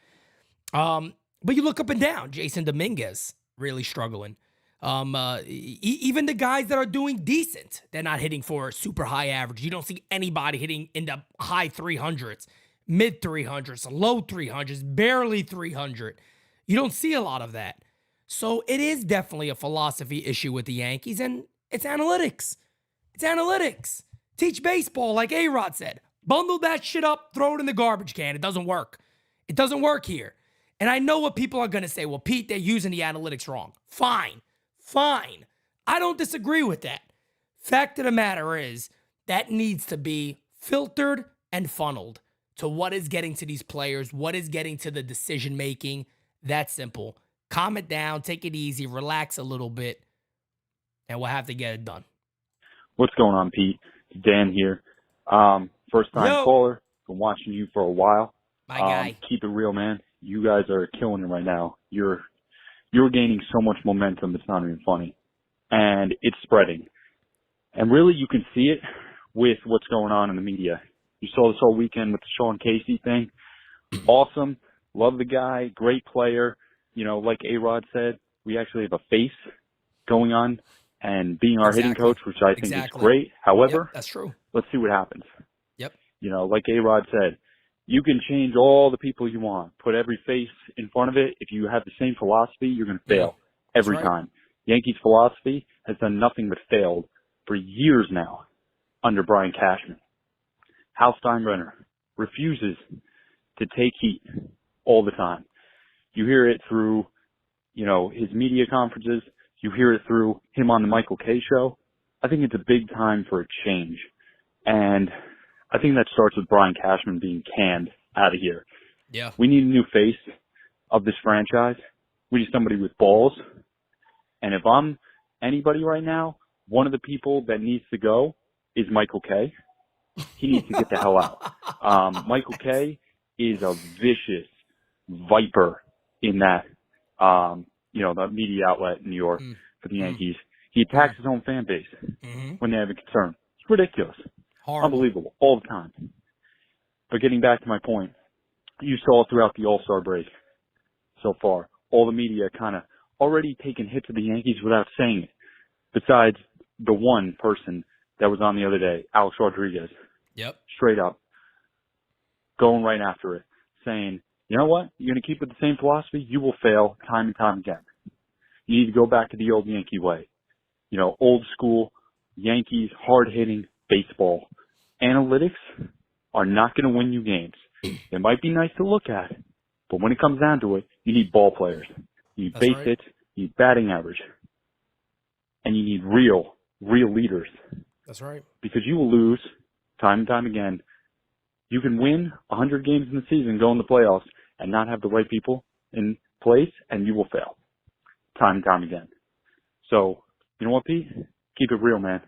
But you look up and down. Jason Dominguez really struggling. Even the guys that are doing decent, they're not hitting for a super high average. You don't see anybody hitting in the high 300s, mid 300s, low 300s, barely 300. You don't see a lot of that. So it is definitely a philosophy issue with the Yankees, and it's analytics. It's analytics. Teach baseball, like A-Rod said. Bundle that shit up, throw it in the garbage can. It doesn't work. It doesn't work here. And I know what people are going to say. Well, Pete, they're using the analytics wrong. Fine. I don't disagree with that. Fact of the matter is, that needs to be filtered and funneled to what is getting to these players, what is getting to the decision-making. That's simple. calm it down, take it easy, relax a little bit, and we'll have to get it done. What's going on, Pete? It's Dan here. First time caller. Been watching you for a while. My guy. Keep it real, man. You guys are killing it right now. You're gaining so much momentum, it's not even funny. And it's spreading. And really, you can see it with what's going on in the media. You saw this whole weekend with the Sean Casey thing. Awesome. Love the guy. Great player. You know, like A-Rod said, we actually have a face going on and being our hitting coach, which I think is great. However, that's true. Let's see what happens. Yep. You know, like A-Rod said, you can change all the people you want, put every face in front of it. If you have the same philosophy, you're going to fail every time. Yankees philosophy has done nothing but failed for years now under Brian Cashman. Hal Steinbrenner refuses to take heat all the time. You hear it through, you know, his media conferences. You hear it through him on the Michael Kay show. I think it's a big time for a change. And I think that starts with Brian Cashman being canned out of here. Yeah. We need a new face of this franchise. We need somebody with balls. And if I'm anybody right now, one of the people that needs to go is Michael Kay. He needs to get the hell out. Michael Kay is a vicious viper in that, you know, the media outlet in New York for the Yankees. He attacks his own fan base when they have a concern. It's ridiculous. Horrible. Unbelievable. All the time. But getting back to my point, you saw throughout the All-Star break so far, all the media kind of already taking hits at the Yankees without saying it, besides the one person that was on the other day, Alex Rodriguez. Yep. Straight up. Going right after it, saying, you know what? You're going to keep with the same philosophy, you will fail time and time again. You need to go back to the old Yankee way. You know, old school, Yankees, hard-hitting baseball. Analytics are not going to win you games. They might be nice to look at, but when it comes down to it, you need ball players. You need base hits, you need batting average, and you need real leaders. That's right. Because you will lose time and time again. You can win 100 games in the season, go in the playoffs, and not have the right people in place, and you will fail time and time again. So, you know what, Pete? Keep it real, man.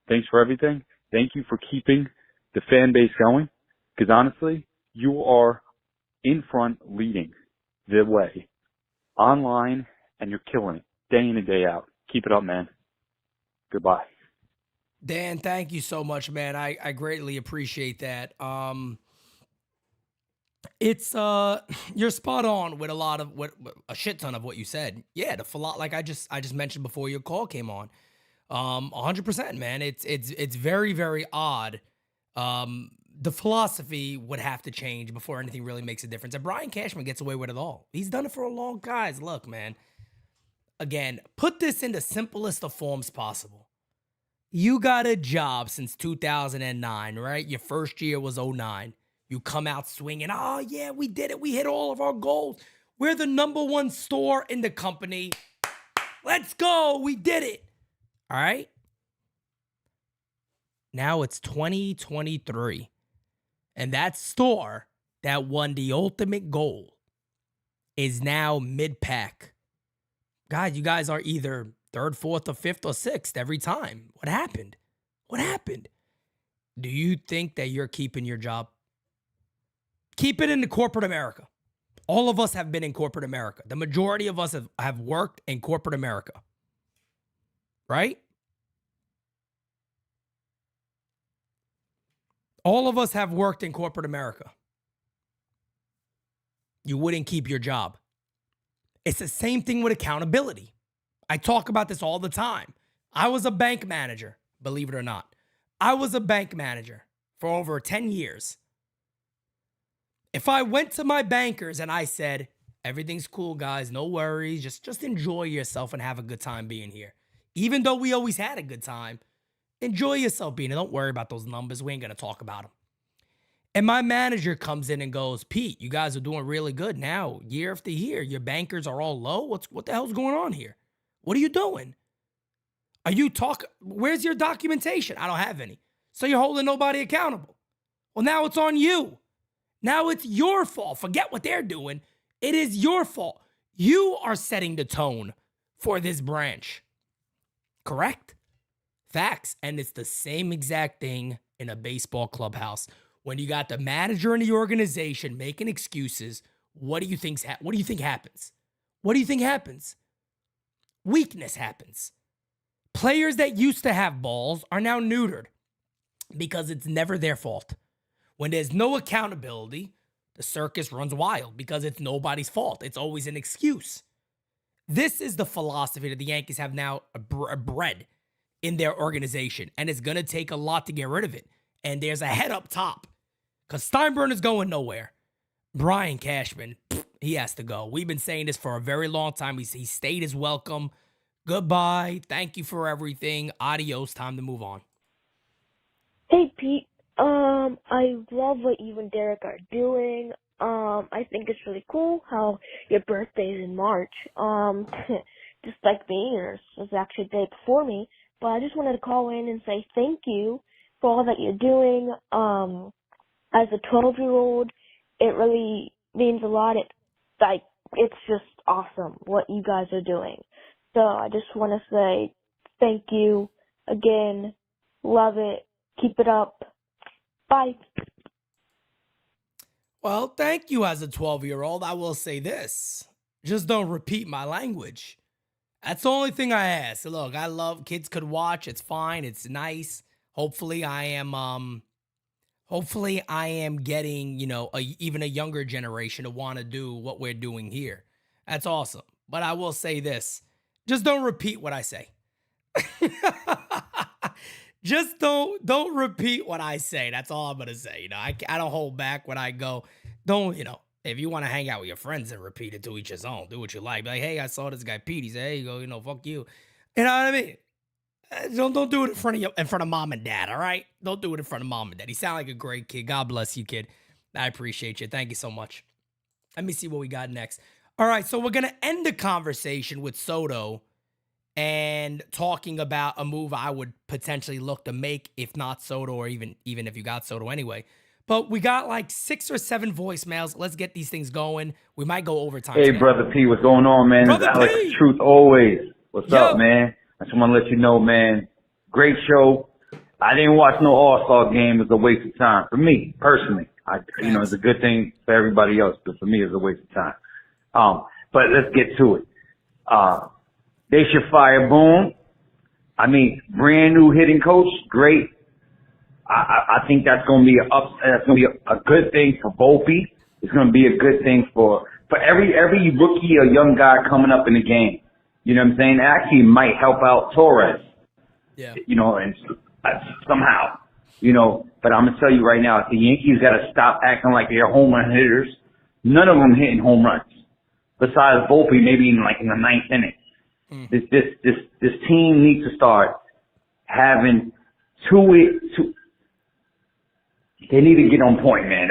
Thanks for everything. Thank you for keeping the fan base going, because honestly, you are in front leading the way online, and you're killing it day in and day out. Keep it up, man. Goodbye. Dan, thank you so much, man. I greatly appreciate that. It's you're spot on with a shit ton of what you said. Yeah, like I just mentioned before your call came on. 100%, man. It's very, very odd. The philosophy would have to change before anything really makes a difference. And Brian Cashman gets away with it all. He's done it for a long time. Guys, look, man. Again, put this in the simplest of forms possible. You got a job since 2009, right? Your first year was 2009. You come out swinging. Oh, yeah, we did it. We hit all of our goals. We're the #1 store in the company. Let's go. We did it. All right? Now it's 2023. And that store that won the ultimate goal is now mid-pack. God, you guys are either 3rd, 4th, or 5th, or 6th every time. What happened? What happened? Do you think that you're keeping your job? Keep it in the corporate America. All of us have been in corporate America. The majority of us have worked in corporate America. Right? All of us have worked in corporate America. You wouldn't keep your job. It's the same thing with accountability. I talk about this all the time. I was a bank manager, believe it or not. I was a bank manager for over 10 years. If I went to my bankers and I said, everything's cool, guys, no worries, just enjoy yourself and have a good time being here. Even though we always had a good time, enjoy yourself being here. Don't worry about those numbers. We ain't going to talk about them. And my manager comes in and goes, Pete, you guys are doing really good now. Year after year, your bankers are all low. What the hell's going on here? What are you doing? Where's your documentation? I don't have any. So you're holding nobody accountable. Well, now it's on you. Now it's your fault. Forget what they're doing. It is your fault. You are setting the tone for this branch. Correct? Facts. And it's the same exact thing in a baseball clubhouse. When you got the manager in the organization making excuses, what do you think happens? What do you think happens? Weakness happens. Players that used to have balls are now neutered because it's never their fault. When there's no accountability, the circus runs wild because it's nobody's fault. It's always an excuse. This is the philosophy that the Yankees have now bred in their organization, and it's going to take a lot to get rid of it. And there's a head up top because Steinbrenner's going nowhere. Brian Cashman, he has to go. We've been saying this for a very long time. He stayed his welcome. Goodbye. Thank you for everything. Adios. Time to move on. Hey, Pete. I love what you and Derek are doing. I think it's really cool how your birthday is in March. Just like me, yours was actually the day before me. But I just wanted to call in and say thank you for all that you're doing. As a 12-year-old, it really means a lot. It's just awesome what you guys are doing. So I just want to say thank you again. Love it. Keep it up. Bye. Well, thank you as a 12-year-old. I will say this. Just don't repeat my language. That's the only thing I ask. Look, I love kids could watch. It's fine. It's nice. Hopefully I am getting, even a younger generation to want to do what we're doing here. That's awesome. But I will say this. Just don't repeat what I say. Just don't repeat what I say. That's all I'm going to say. I don't hold back when I go. Don't, if you want to hang out with your friends and repeat it to each his own, do what you like. Be like, hey, I saw this guy Pete. He said, hey, you go, fuck you. You know what I mean? Don't do it in front of mom and dad, all right? Don't do it in front of mom and dad. You sound like a great kid. God bless you, kid. I appreciate you. Thank you so much. Let me see what we got next. All right, so we're going to end the conversation with Soto and talking about a move I would potentially look to make if not Soto, or even if you got Soto anyway. But we got like 6 or 7 voicemails. Let's get these things going. We might go overtime. Hey, today. Brother P, what's going on, man? Brother It's Alex, P. Truth Always. What's Yo. up, man? I just want to let you know, man. Great show. I didn't watch no All-Star game. It's a waste of time. For me, personally. It's a good thing for everybody else, but for me, it's a waste of time. But let's get to it. They should fire Boone. Brand new hitting coach, great. I think that's going to be a good thing for Volpe. It's going to be a good thing for every rookie or young guy coming up in the game. You know what I'm saying? It actually might help out Torres. Yeah. And somehow, but I'm going to tell you right now, the Yankees got to stop acting like they're home run hitters. None of them hitting home runs. Besides Volpe, maybe in the 9th inning. This team needs to start having they need to get on point, man.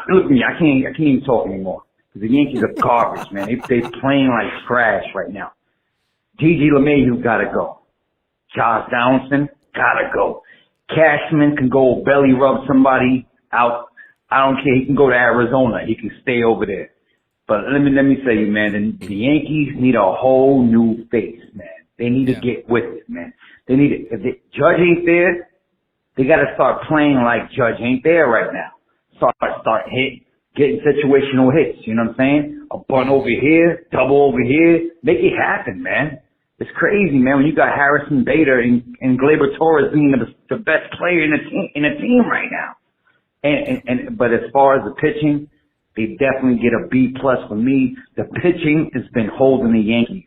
Look at me, I can't even talk anymore. The Yankees are garbage, man. They playing like trash right now. Gigi LeMahieu gotta go. Josh Donaldson gotta go. Cashman can go belly rub somebody out. I don't care. He can go to Arizona. He can stay over there. But let me tell you, man, the Yankees need a whole new face, man. They need to get with it, man. They need it. If Judge ain't there, they got to start playing like Judge ain't there right now. Start getting situational hits. You know what I'm saying? A bunt over here, double over here. Make it happen, man. It's crazy, man. When you got Harrison Bader and Gleyber Torres being the best player in the team right now. But as far as the pitching, they definitely get a B+ from me. The pitching has been holding the Yankees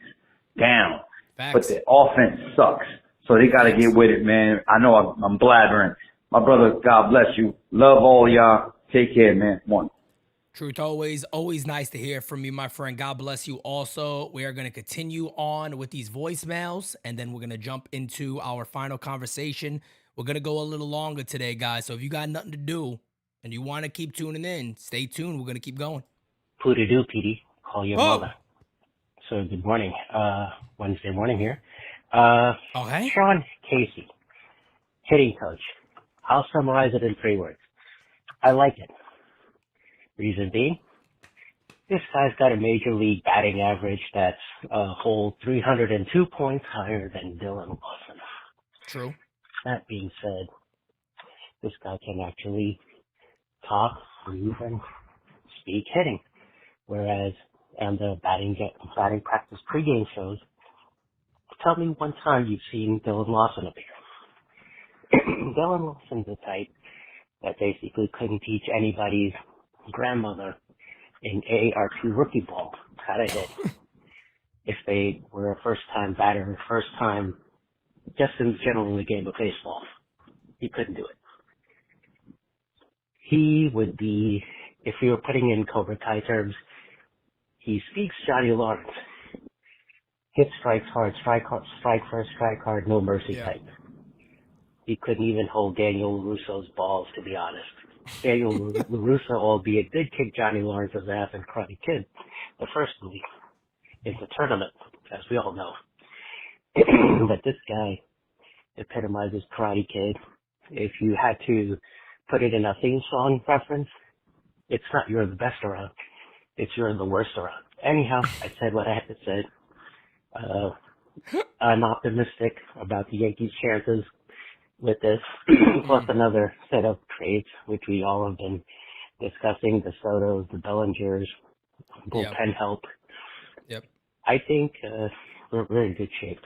down. Facts. But the offense sucks. So they got to get with it, man. I know I'm blabbering. My brother, God bless you. Love all y'all. Take care, man. One. Truth always nice to hear from you, my friend. God bless you also. We are going to continue on with these voicemails, and then we're going to jump into our final conversation. We're going to go a little longer today, guys. So if you got nothing to do and you want to keep tuning in, stay tuned. We're going to keep going. Pooty doo, Petey. Call your Whoa. mother. So good morning. Wednesday morning here. Okay. Sean Casey, hitting coach. I'll summarize it in 3 words. I like it. Reason being, This guy's got a major league batting average that's a whole 302 points higher than Dylan Lawson. True. That being said, this guy can actually talk, breathe, and speak hitting. Whereas on the batting practice pregame shows, tell me one time you've seen Dylan Lawson appear. Dylan Lawson's the type that basically couldn't teach anybody's grandmother in AR2 rookie ball how to hit. If they were a first-time batter, first-time, just in general in the game of baseball, he couldn't do it. He would be, if you were putting in Cobra Kai terms, he speaks Johnny Lawrence. Hit strikes hard, strike first, strike hard, no mercy type. He couldn't even hold Daniel LaRusso's balls, to be honest. Daniel LaRusso, albeit, did kick Johnny Lawrence's ass in Karate Kid, the first movie, in the tournament, as we all know. But this guy epitomizes Karate Kid. If you had to put it in a theme song reference, it's not You're the Best Around, it's You're the Worst Around. Anyhow, I said what I had to say. I'm optimistic about the Yankees' chances with this, plus another set of trades, which we all have been discussing, the Sotos, the Bellingers, bullpen help. Yep. I think we're in good shape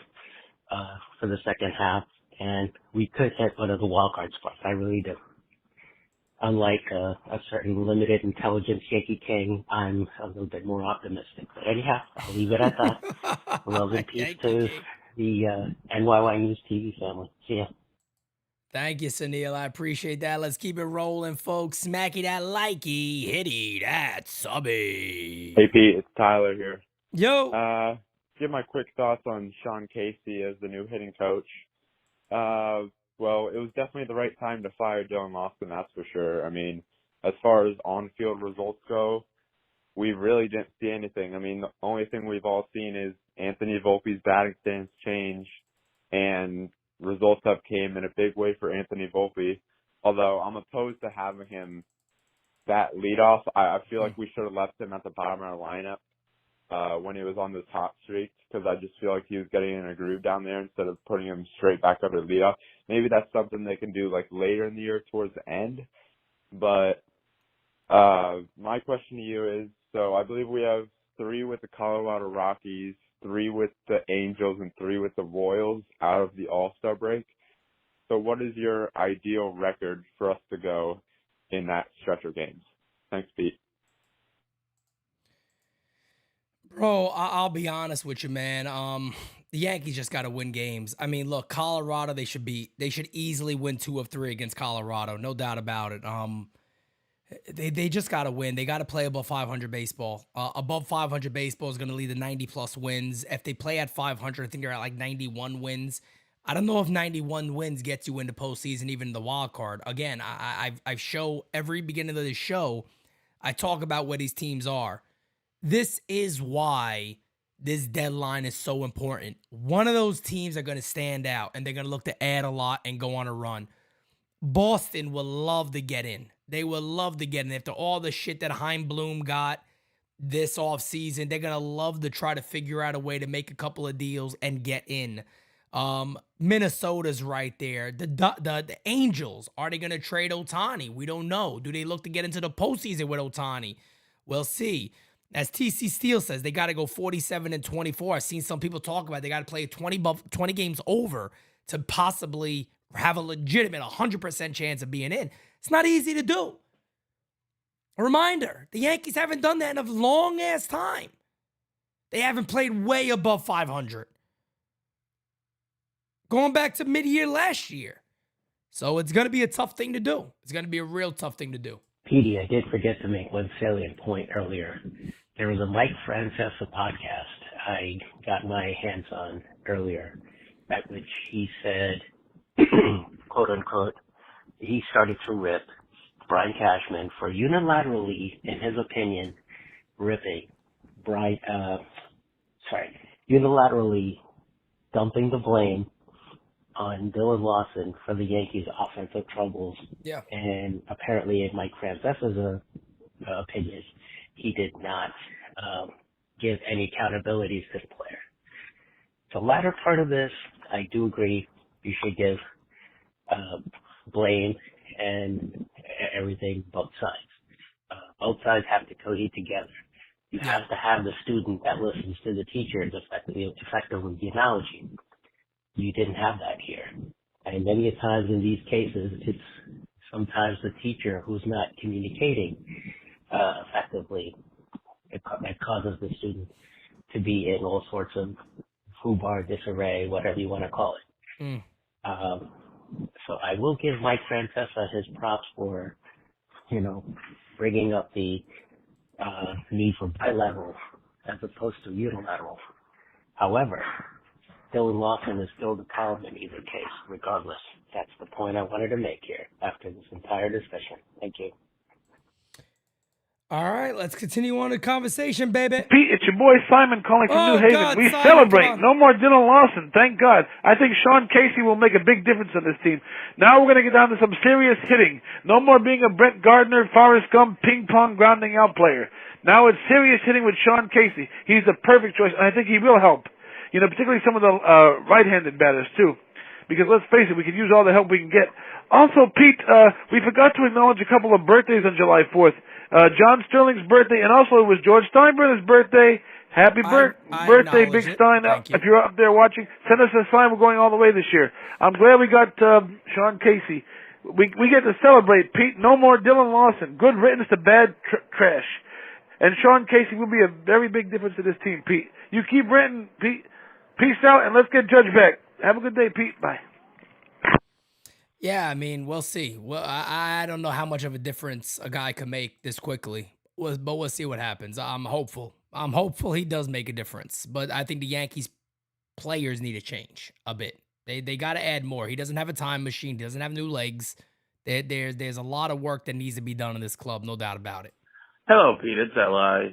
for the second half, and we could hit one of the wild card spots. I really do. Unlike a certain limited intelligence Yankee king, I'm a little bit more optimistic. But anyhow, I'll leave it at that. Love and peace to the NYY News TV family. See ya. Thank you, Sunil. I appreciate that. Let's keep it rolling, folks. Smacky that likey, hitty that subby. Hey, Pete, it's Tyler here. Yo. Give my quick thoughts on Sean Casey as the new hitting coach. Well, it was definitely the right time to fire Dylan Lawson, that's for sure. I mean, as far as on-field results go, we really didn't see anything. I mean, the only thing we've all seen is Anthony Volpe's batting stance change, and results have came in a big way for Anthony Volpe. Although I'm opposed to having him bat leadoff. I feel like we should have left him at the bottom of our lineup when he was on the top streak, because I just feel like he was getting in a groove down there instead of putting him straight back up to leadoff. Maybe that's something they can do like later in the year towards the end. But my question to you is, so I believe we have 3 with the Colorado Rockies, 3 with the Angels, and 3 with the Royals out of the All-Star break. So what is your ideal record for us to go in that stretch of games? Thanks, Pete. Bro, I'll be honest with you, man. The Yankees just got to win games. I mean, look, Colorado, they should easily win 2 of 3 against Colorado, no doubt about it. They just got to win. They got to play above 500 baseball. Above 500 baseball is going to lead to 90-plus wins. If they play at 500, I think they're at like 91 wins. I don't know if 91 wins gets you into postseason, even the wild card. Again, I show every beginning of the show, I talk about where these teams are. This is why this deadline is so important. One of those teams are going to stand out, and they're going to look to add a lot and go on a run. Boston will love to get in. They will love to get in. After all the shit that Heimblum got this offseason, they're going to love to try to figure out a way to make a couple of deals and get in. Minnesota's right there. The Angels, are they going to trade Ohtani? We don't know. Do they look to get into the postseason with Ohtani? We'll see. As TC Steele says, they got to go 47-24. I've seen some people talk about they got to play 20 games over to possibly have a legitimate 100% chance of being in. It's not easy to do. A reminder, the Yankees haven't done that in a long-ass time. They haven't played way above 500. Going back to mid-year last year. So it's going to be a tough thing to do. It's going to be a real tough thing to do. Petey, I did forget to make one salient point earlier. There was a Mike Francesa podcast I got my hands on earlier, at which he said, quote unquote, he started to rip Brian Cashman for unilaterally, in his opinion, unilaterally dumping the blame on Dylan Lawson for the Yankees' offensive troubles. Yeah. And apparently, in Mike Francesa's opinion, he did not give any accountability to the player. The latter part of this, I do agree you should give blame and everything both sides. Both sides have to cohere together. You have to have the student that listens to the teacher and effectively the analogy. You didn't have that here. And many times in these cases, it's sometimes the teacher who's not communicating effectively. It causes the student to be in all sorts of foobar, disarray, whatever you want to call it. So I will give Mike Francesa his props for, bringing up the need for bilateral as opposed to unilateral. However, Dylan Lawson is still the problem in either case, regardless. That's the point I wanted to make here after this entire discussion. Thank you. All right, let's continue on the conversation, baby. Pete, it's your boy Simon calling from New Haven. God, We Simon, celebrate. No more Dylan Lawson. Thank God. I think Sean Casey will make a big difference on this team. Now we're going to get down to some serious hitting. No more being a Brett Gardner, Forrest Gump, ping-pong grounding out player. Now it's serious hitting with Sean Casey. He's the perfect choice, and I think he will help. Particularly some of the right-handed batters, too. Because let's face it, we can use all the help we can get. Also, Pete, we forgot to acknowledge a couple of birthdays on July 4th. John Sterling's birthday, and also it was George Steinbrenner's birthday. Happy birthday, Big Stein. If you're up there watching, send us a sign. We're going all the way this year. I'm glad we got Sean Casey. We get to celebrate, Pete. No more Dylan Lawson. Good riddance to bad trash. And Sean Casey will be a very big difference to this team, Pete. You keep ranting, Pete. Peace out, and let's get Judge back. Have a good day, Pete. Bye. Yeah, I mean, we'll see. Well, I don't know how much of a difference a guy can make this quickly, but we'll see what happens. I'm hopeful. I'm hopeful he does make a difference, but I think the Yankees players need to change a bit. They got to add more. He doesn't have a time machine. He doesn't have new legs. There's a lot of work that needs to be done in this club, no doubt about it. Hello, Pete. It's Eli.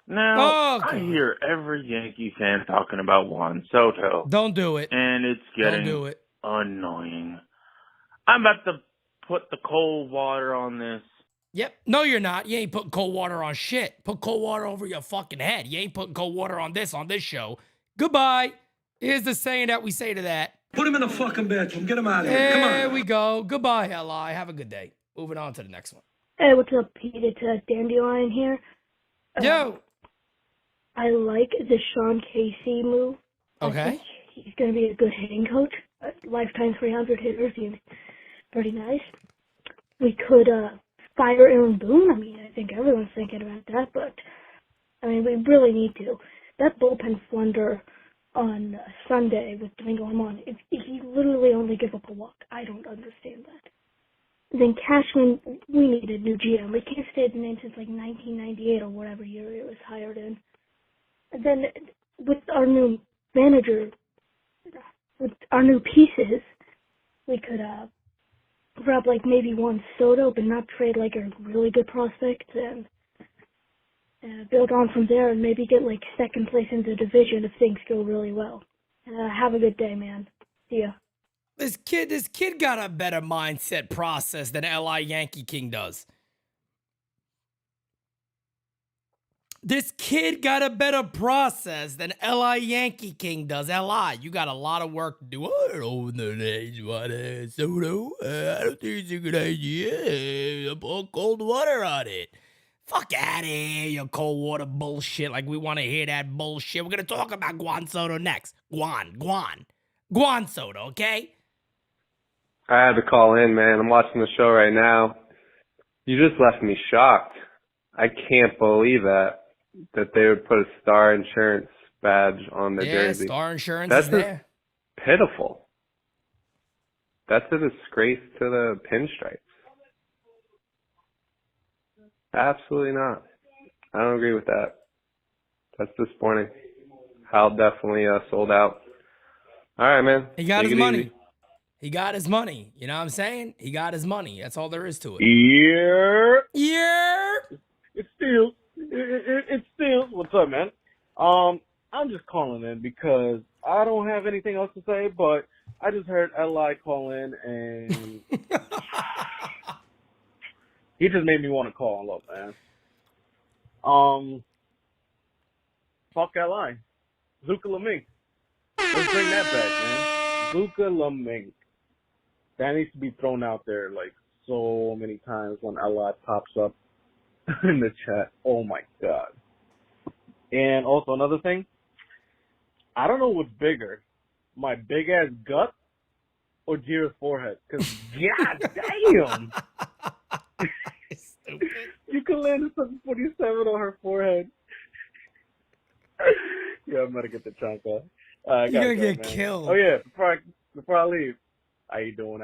Now, I hear every Yankee fan talking about Juan Soto. Don't do it. And it's getting annoying. I'm about to put the cold water on this. Yep. No, you're not. You ain't putting cold water on shit. Put cold water over your fucking head. You ain't putting cold water on this show. Goodbye. Here's the saying that we say to that. Put him in a fucking bedroom. Get him out of here. Come on. There we go. Goodbye, Eli. Have a good day. Moving on to the next one. Hey, what's up, Pete? It's Dandelion here. Yo. I like the Sean Casey move. Okay. I think he's going to be a good hitting coach. Lifetime 300 hitters. He's pretty nice. We could fire Aaron Boone. I mean, I think everyone's thinking about that, but I mean, we really need to. That bullpen flunder on Sunday with Domingo Armand, if he literally only gave up a walk, I don't understand that. Then Cashman, we need a new GM. We can't stay the name since like 1998 or whatever year it was hired in. And then with our new manager, with our new pieces, we could grab like maybe Juan Soto, but not trade like a really good prospect, and build on from there, and maybe get like second place in the division if things go really well. Have a good day, man. See ya. This kid got a better mindset process than L.I. Yankee King does. This kid got a better process than L.I. Yankee King does. L.I., you got a lot of work to do. I don't know Juan Soto. I don't think it's a good idea. Put cold water on it. Fuck out of here, you cold water bullshit. Like we want to hear that bullshit. We're going to talk about Juan Soto next. Juan Soto, okay? I had to call in, man. I'm watching the show right now. You just left me shocked. I can't believe that they would put a Star Insurance badge on their jersey. Yeah, Star Insurance That's is there. Pitiful. That's a disgrace to the pinstripes. Absolutely not. I don't agree with that. That's disappointing. Hal definitely sold out. All right, man. He got Take his it money. easy. He got his money. You know what I'm saying? He got his money. That's all there is to it. Yeah. It's still. What's up, man? I'm just calling in because I don't have anything else to say, but I just heard Eli call in and he just made me want to call him up, man. Fuck LI. Zuka Lamink. Let's bring that back, man. Zuka Lamink. That needs to be thrown out there like so many times when LI pops up in the chat. Oh my god. And also another thing, I don't know what's bigger, my big ass gut or Jira's forehead. Cause god damn, you can land a 747 on her forehead. Yeah, I'm gonna get the chunk off. You're gonna get killed. Oh yeah, before I leave. How you doing?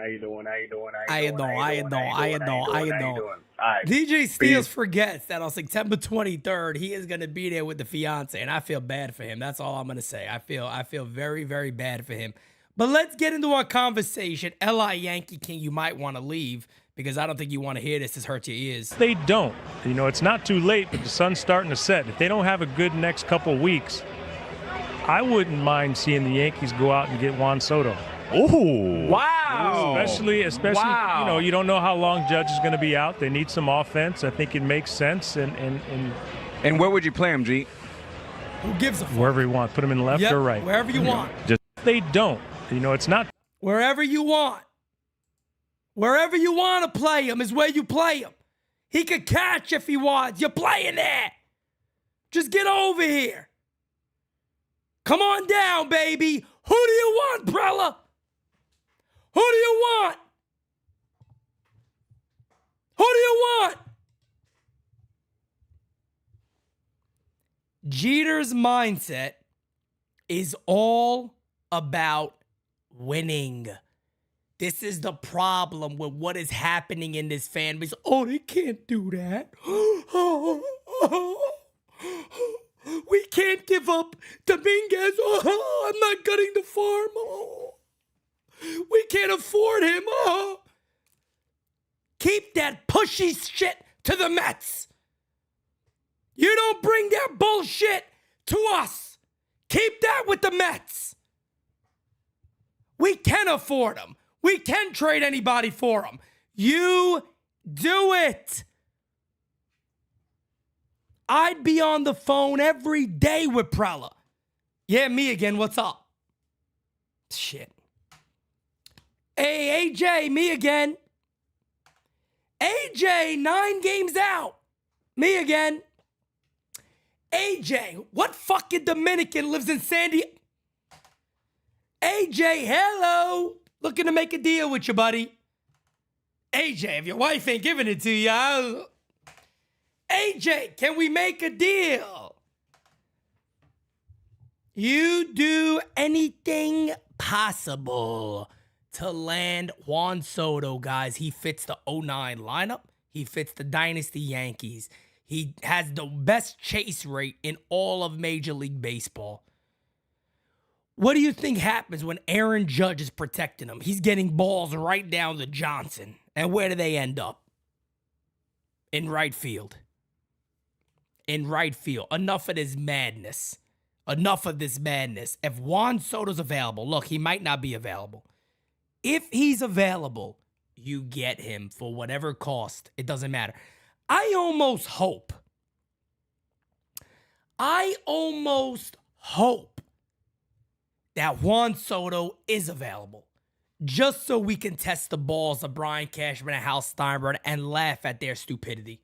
DJ Steels forgets that on September 23rd, he is going to be there with the fiance, and I feel bad for him. That's all I'm going to say. I feel very, very bad for him. But let's get into our conversation. L.I. Yankee King, you might want to leave because I don't think you want to hear this. This hurts your ears. They don't. You know, it's not too late, but the sun's starting to set. If they don't have a good next couple of weeks, I wouldn't mind seeing the Yankees go out and get Juan Soto. Ooh. Wow. Especially, wow. You know, you don't know how long Judge is going to be out. They need some offense. I think it makes sense. And where would you play him, G? Who gives a fuck? Wherever you want. Put him in left or right. Wherever you want. Just they don't. You know, it's not. Wherever you want. Wherever you want to play him is where you play him. He could catch if he wants. You're playing there. Just get over here. Come on down, baby. Who do you want, Prella? Who do you want? Who do you want? Jeter's mindset is all about winning. This is the problem with what is happening in this fan base. Oh, they can't do that. We can't give up Dominguez. Oh, I'm not gutting the farm. Oh, we can't afford him. Oh. Keep that pushy shit to the Mets. You don't bring that bullshit to us. Keep that with the Mets. We can afford him. We can trade anybody for him. You do it. I'd be on the phone every day with Prella. Yeah, me again. What's up? Shit. Hey, AJ, me again. AJ, 9 games out. Me again. AJ, what fucking Dominican lives in San Diego? AJ, hello. Looking to make a deal with you, buddy. AJ, if your wife ain't giving it to you, AJ, can we make a deal? You do anything possible to land Juan Soto, guys. He fits the 09 lineup. He fits the Dynasty Yankees. He has the best chase rate in all of Major League Baseball. What do you think happens when Aaron Judge is protecting him? He's getting balls right down to Johnson. And where do they end up? In right field. In right field. Enough of this madness. Enough of this madness. If Juan Soto's available, look, he might not be available. If he's available, you get him for whatever cost. It doesn't matter. I almost hope that Juan Soto is available. Just so we can test the balls of Brian Cashman and Hal Steinbrenner and laugh at their stupidity.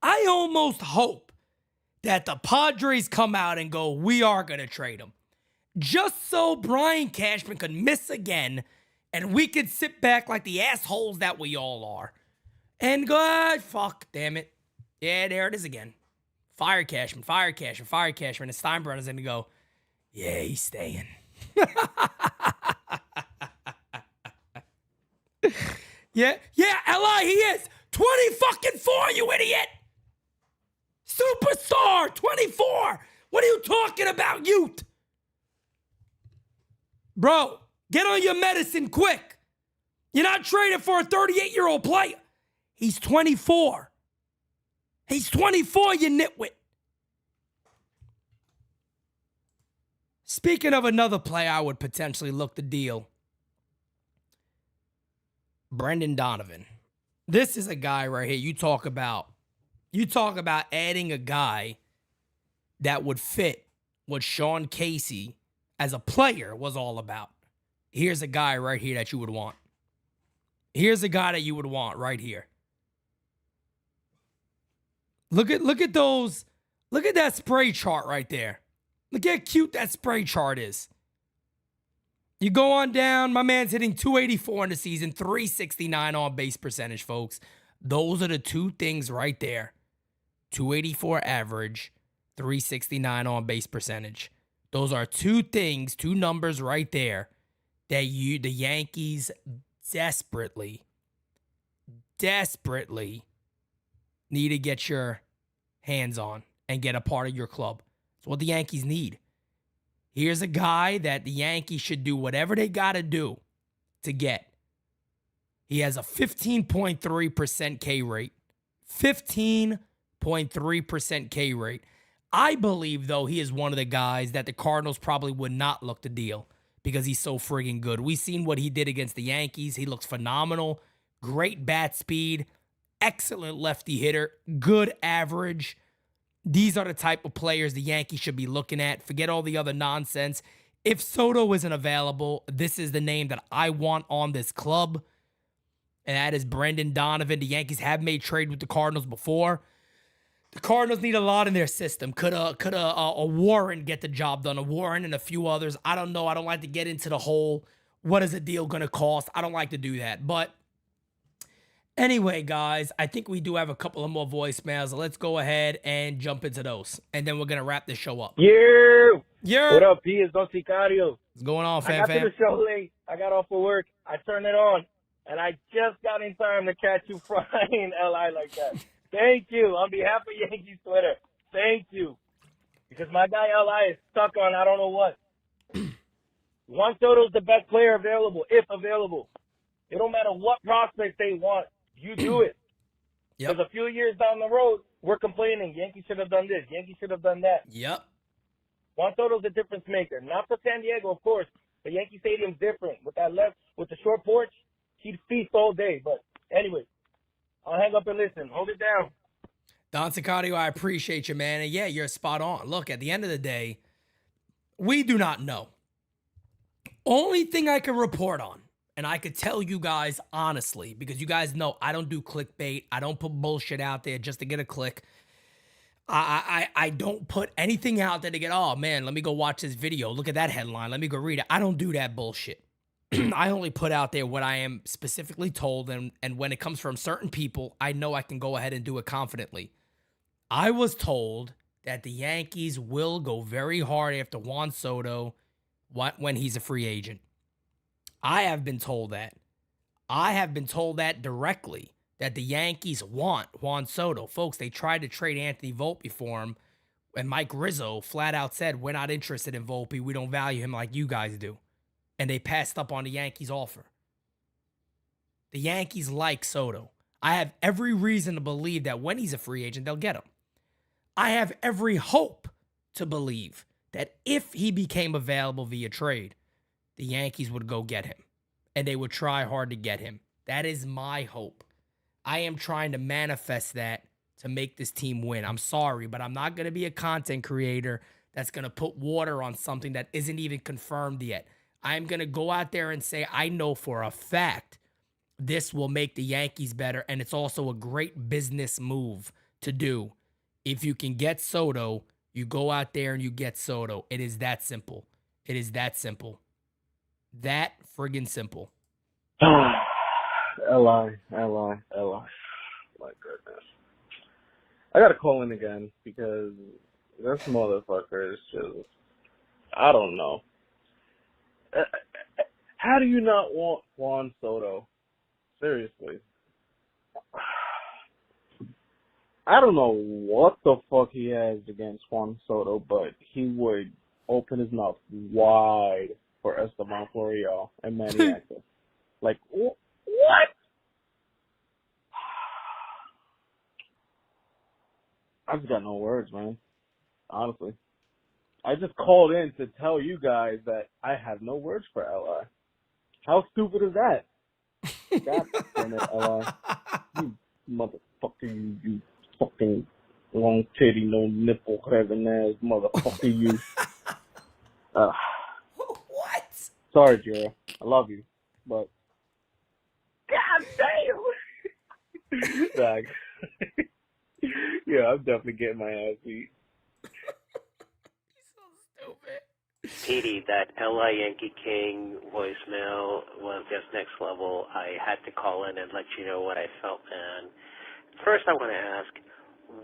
I almost hope that the Padres come out and go, we are going to trade him. Just so Brian Cashman could miss again and we could sit back like the assholes that we all are. And go, fuck, damn it. Yeah, there it is again. Fire Cashman, fire Cashman, fire Cashman. And Steinbrenner's going to go, yeah, he's staying. Yeah, L.I., he is. 24, you idiot. Superstar, 24. What are you talking about, youth? Bro, get on your medicine quick. You're not trading for a 38-year-old player. He's 24. He's 24, you nitwit. Speaking of another player I would potentially look to deal, Brendan Donovan. This is a guy right here. You talk about You talk about adding a guy that would fit what Sean Casey as a player was all about. Here's a guy right here that you would want. Here's a guy that you would want right here. Look at those. Look at that spray chart right there. Look how cute that spray chart is. You go on down. My man's hitting 284 in the season, 369 on base percentage, folks. Those are the two things right there. 284 average, 369 on base percentage. Those are two things, two numbers right there that the Yankees desperately need to get your hands on and get a part of your club. It's what the Yankees need. Here's a guy that the Yankees should do whatever they got to do to get. He has a 15.3% K rate. 15.3% K rate. I believe, though, he is one of the guys that the Cardinals probably would not look to deal because he's so friggin' good. We've seen what he did against the Yankees. He looks phenomenal. Great bat speed. Excellent lefty hitter. Good average. These are the type of players the Yankees should be looking at. Forget all the other nonsense. If Soto isn't available, this is the name that I want on this club. And that is Brendan Donovan. The Yankees have made trade with the Cardinals before. The Cardinals need a lot in their system. Could a Warren get the job done? A Warren and a few others. I don't know. I don't like to get into the whole, what is a deal going to cost? I don't like to do that. But anyway, guys, I think we do have a couple of more voicemails. Let's go ahead and jump into those. And then we're going to wrap this show up. Yeah. Yeah. What up, P? It's Don Sicario. What's going on, fam? I got to the show late. I got off of work. I turned it on. And I just got in time to catch you frying LI like that. Thank you. On behalf of Yankees Twitter, thank you. Because my guy LI is stuck on I don't know what. Juan Soto's the best player available, if available. It don't matter what prospect they want. You do it. Yep. Because a few years down the road, we're complaining. Yankees should have done this. Yankees should have done that. Yep. Juan Soto's a difference maker. Not for San Diego, of course. The Yankee Stadium's different. With that left, with the short porch, he'd feast all day. But anyway, I'll hang up and listen. Hold it down. Don Sicario, I appreciate you, man. And yeah, you're spot on. Look, at the end of the day, we do not know. Only thing I can report on, and I could tell you guys honestly, because you guys know I don't do clickbait. I don't put bullshit out there just to get a click. I don't put anything out there to get, oh man, let me go watch this video. Look at that headline. Let me go read it. I don't do that bullshit. I only put out there what I am specifically told, and when it comes from certain people, I know I can go ahead and do it confidently. I was told that the Yankees will go very hard after Juan Soto when he's a free agent. I have been told that. I have been told that directly, that the Yankees want Juan Soto. Folks, they tried to trade Anthony Volpe for him, and Mike Rizzo flat out said, we're not interested in Volpe. We don't value him like you guys do. And they passed up on the Yankees' offer. The Yankees like Soto. I have every reason to believe that when he's a free agent, they'll get him. I have every hope to believe that if he became available via trade, the Yankees would go get him. And they would try hard to get him. That is my hope. I am trying to manifest that to make this team win. I'm sorry, but I'm not going to be a content creator that's going to put water on something that isn't even confirmed yet. I'm going to go out there and say, I know for a fact this will make the Yankees better, and it's also a great business move to do. If you can get Soto, you go out there and you get Soto. It is that simple. It is that simple. That friggin' simple. Li. My goodness. I gotta call in again because this motherfucker is just, I don't know. How do you not want Juan Soto? Seriously. I don't know what the fuck he has against Juan Soto, but he would open his mouth wide for Esteban Florial and Manny Acta. Like, what? I've got no words, man. Honestly. I just called in to tell you guys that I have no words for LI. How stupid is that? God damn it, LI. You motherfucker, you fucking long titty, no nipple having ass motherfucker you. What? Sorry, Jero. I love you, but God damn! Zach. Yeah, I'm definitely getting my ass beat. Petey, that LI Yankee King voicemail was just next level. I had to call in and let you know what I felt, man. First, I want to ask,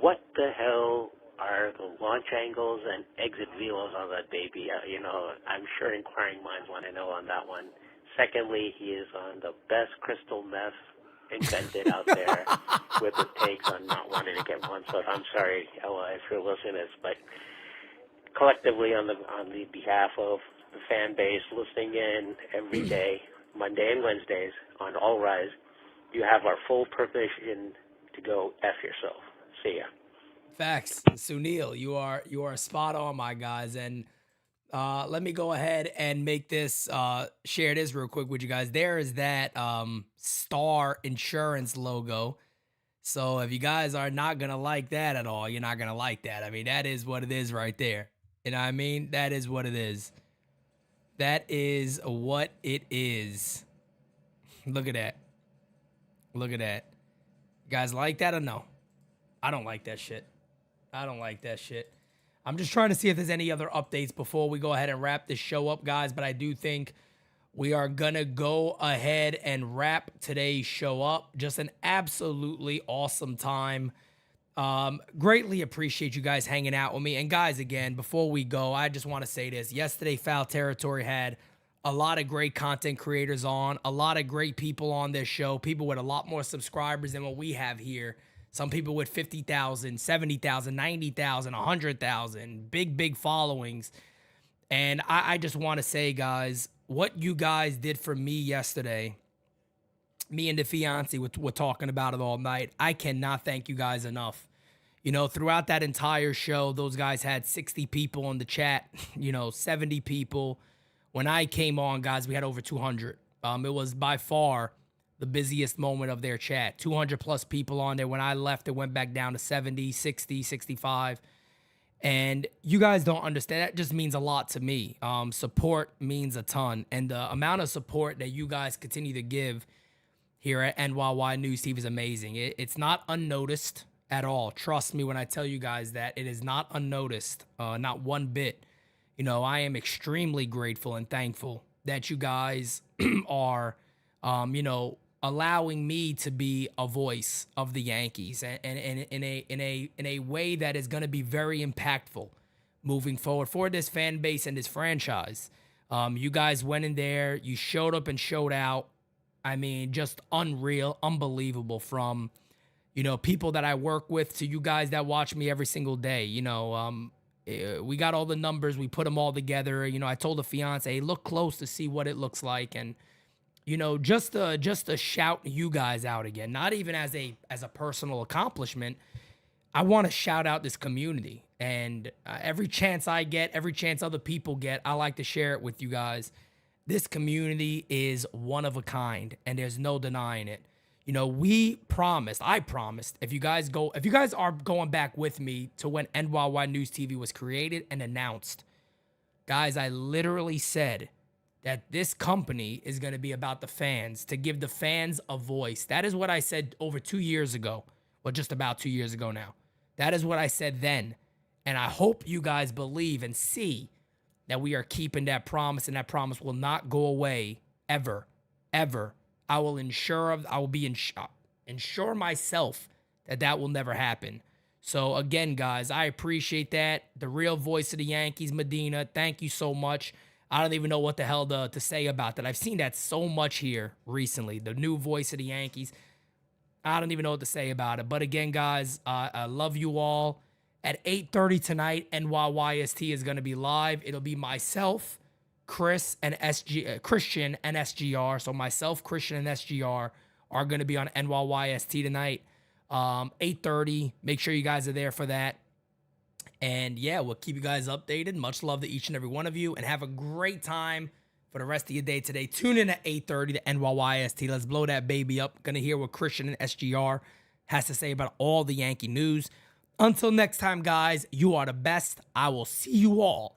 what the hell are the launch angles and exit velos on that baby? I'm sure inquiring minds want to know on that one. Secondly, he is on the best crystal meth invented out there with his takes on not wanting to get one. So I'm sorry, LI, if you're listening to this, but collectively on the behalf of the fan base listening in every day, Monday and Wednesdays on All Rise, you have our full permission to go F yourself. See ya. Facts. Sunil, you are spot on, my guys. And let me go ahead and make this, share this real quick with you guys. There is that Star Insurance logo. So if you guys are not going to like that at all, you're not going to like that. I mean, that is what it is right there. You know what I mean? That is what it is. That is what it is. Look at that. Look at that. You guys like that or no? I don't like that shit. I don't like that shit. I'm just trying to see if there's any other updates before we go ahead and wrap this show up, guys. But I do think we are going to go ahead and wrap today's show up. Just an absolutely awesome time. Greatly appreciate you guys hanging out with me. And guys, again, before we go, I just want to say this. Yesterday, Foul Territory had a lot of great content creators on, a lot of great people on this show, people with a lot more subscribers than what we have here. Some people with 50,000, 70,000, 90,000, 100,000, big followings. And I just want to say, guys, what you guys did for me yesterday, me and the fiance were talking about it all night. I cannot thank you guys enough. You know, throughout that entire show, those guys had 60 people in the chat, 70 people. When I came on, guys, we had over 200. It was by far the busiest moment of their chat. 200 plus people on there. When I left, it went back down to 70, 60, 65. And you guys don't understand. That just means a lot to me. Support means a ton. And the amount of support that you guys continue to give here at NYY News TV is amazing. It's not unnoticed at all. Trust me when I tell you guys that it is not unnoticed, not one bit. I am extremely grateful and thankful that you guys are, allowing me to be a voice of the Yankees and in a way that is going to be very impactful moving forward for this fan base and this franchise. You guys went in there, you showed up and showed out. I mean, just unreal, unbelievable, from, people that I work with to you guys that watch me every single day. We got all the numbers, we put them all together. I told the fiance, hey, look close to see what it looks like. And, just to shout you guys out again, not even as a personal accomplishment. I want to shout out this community, and every chance I get, every chance other people get, I like to share it with you guys. This community is one of a kind, and there's no denying it. I promised, if you guys are going back with me to when NYY News TV was created and announced, guys, I literally said that this company is going to be about the fans, to give the fans a voice. That is what I said over 2 years ago, well, just about 2 years ago now. That is what I said then, and I hope you guys believe and see that we are keeping that promise, and that promise will not go away ever, ever. I will ensure myself that will never happen. So again, guys, I appreciate that. The real voice of the Yankees, Medina, thank you so much. I don't even know what the hell to say about that. I've seen that so much here recently. The new voice of the Yankees. I don't even know what to say about it. But again, guys, I love you all. At 8:30 tonight, NYYST is going to be live. It'll be myself, Christian, and SGR. So myself, Christian, and SGR are going to be on NYYST tonight. 8:30. Make sure you guys are there for that. And yeah, we'll keep you guys updated. Much love to each and every one of you, and have a great time for the rest of your day today. Tune in at 8:30 to NYYST. Let's blow that baby up. Gonna hear what Christian and SGR has to say about all the Yankee news. Until next time, guys, you are the best. I will see you all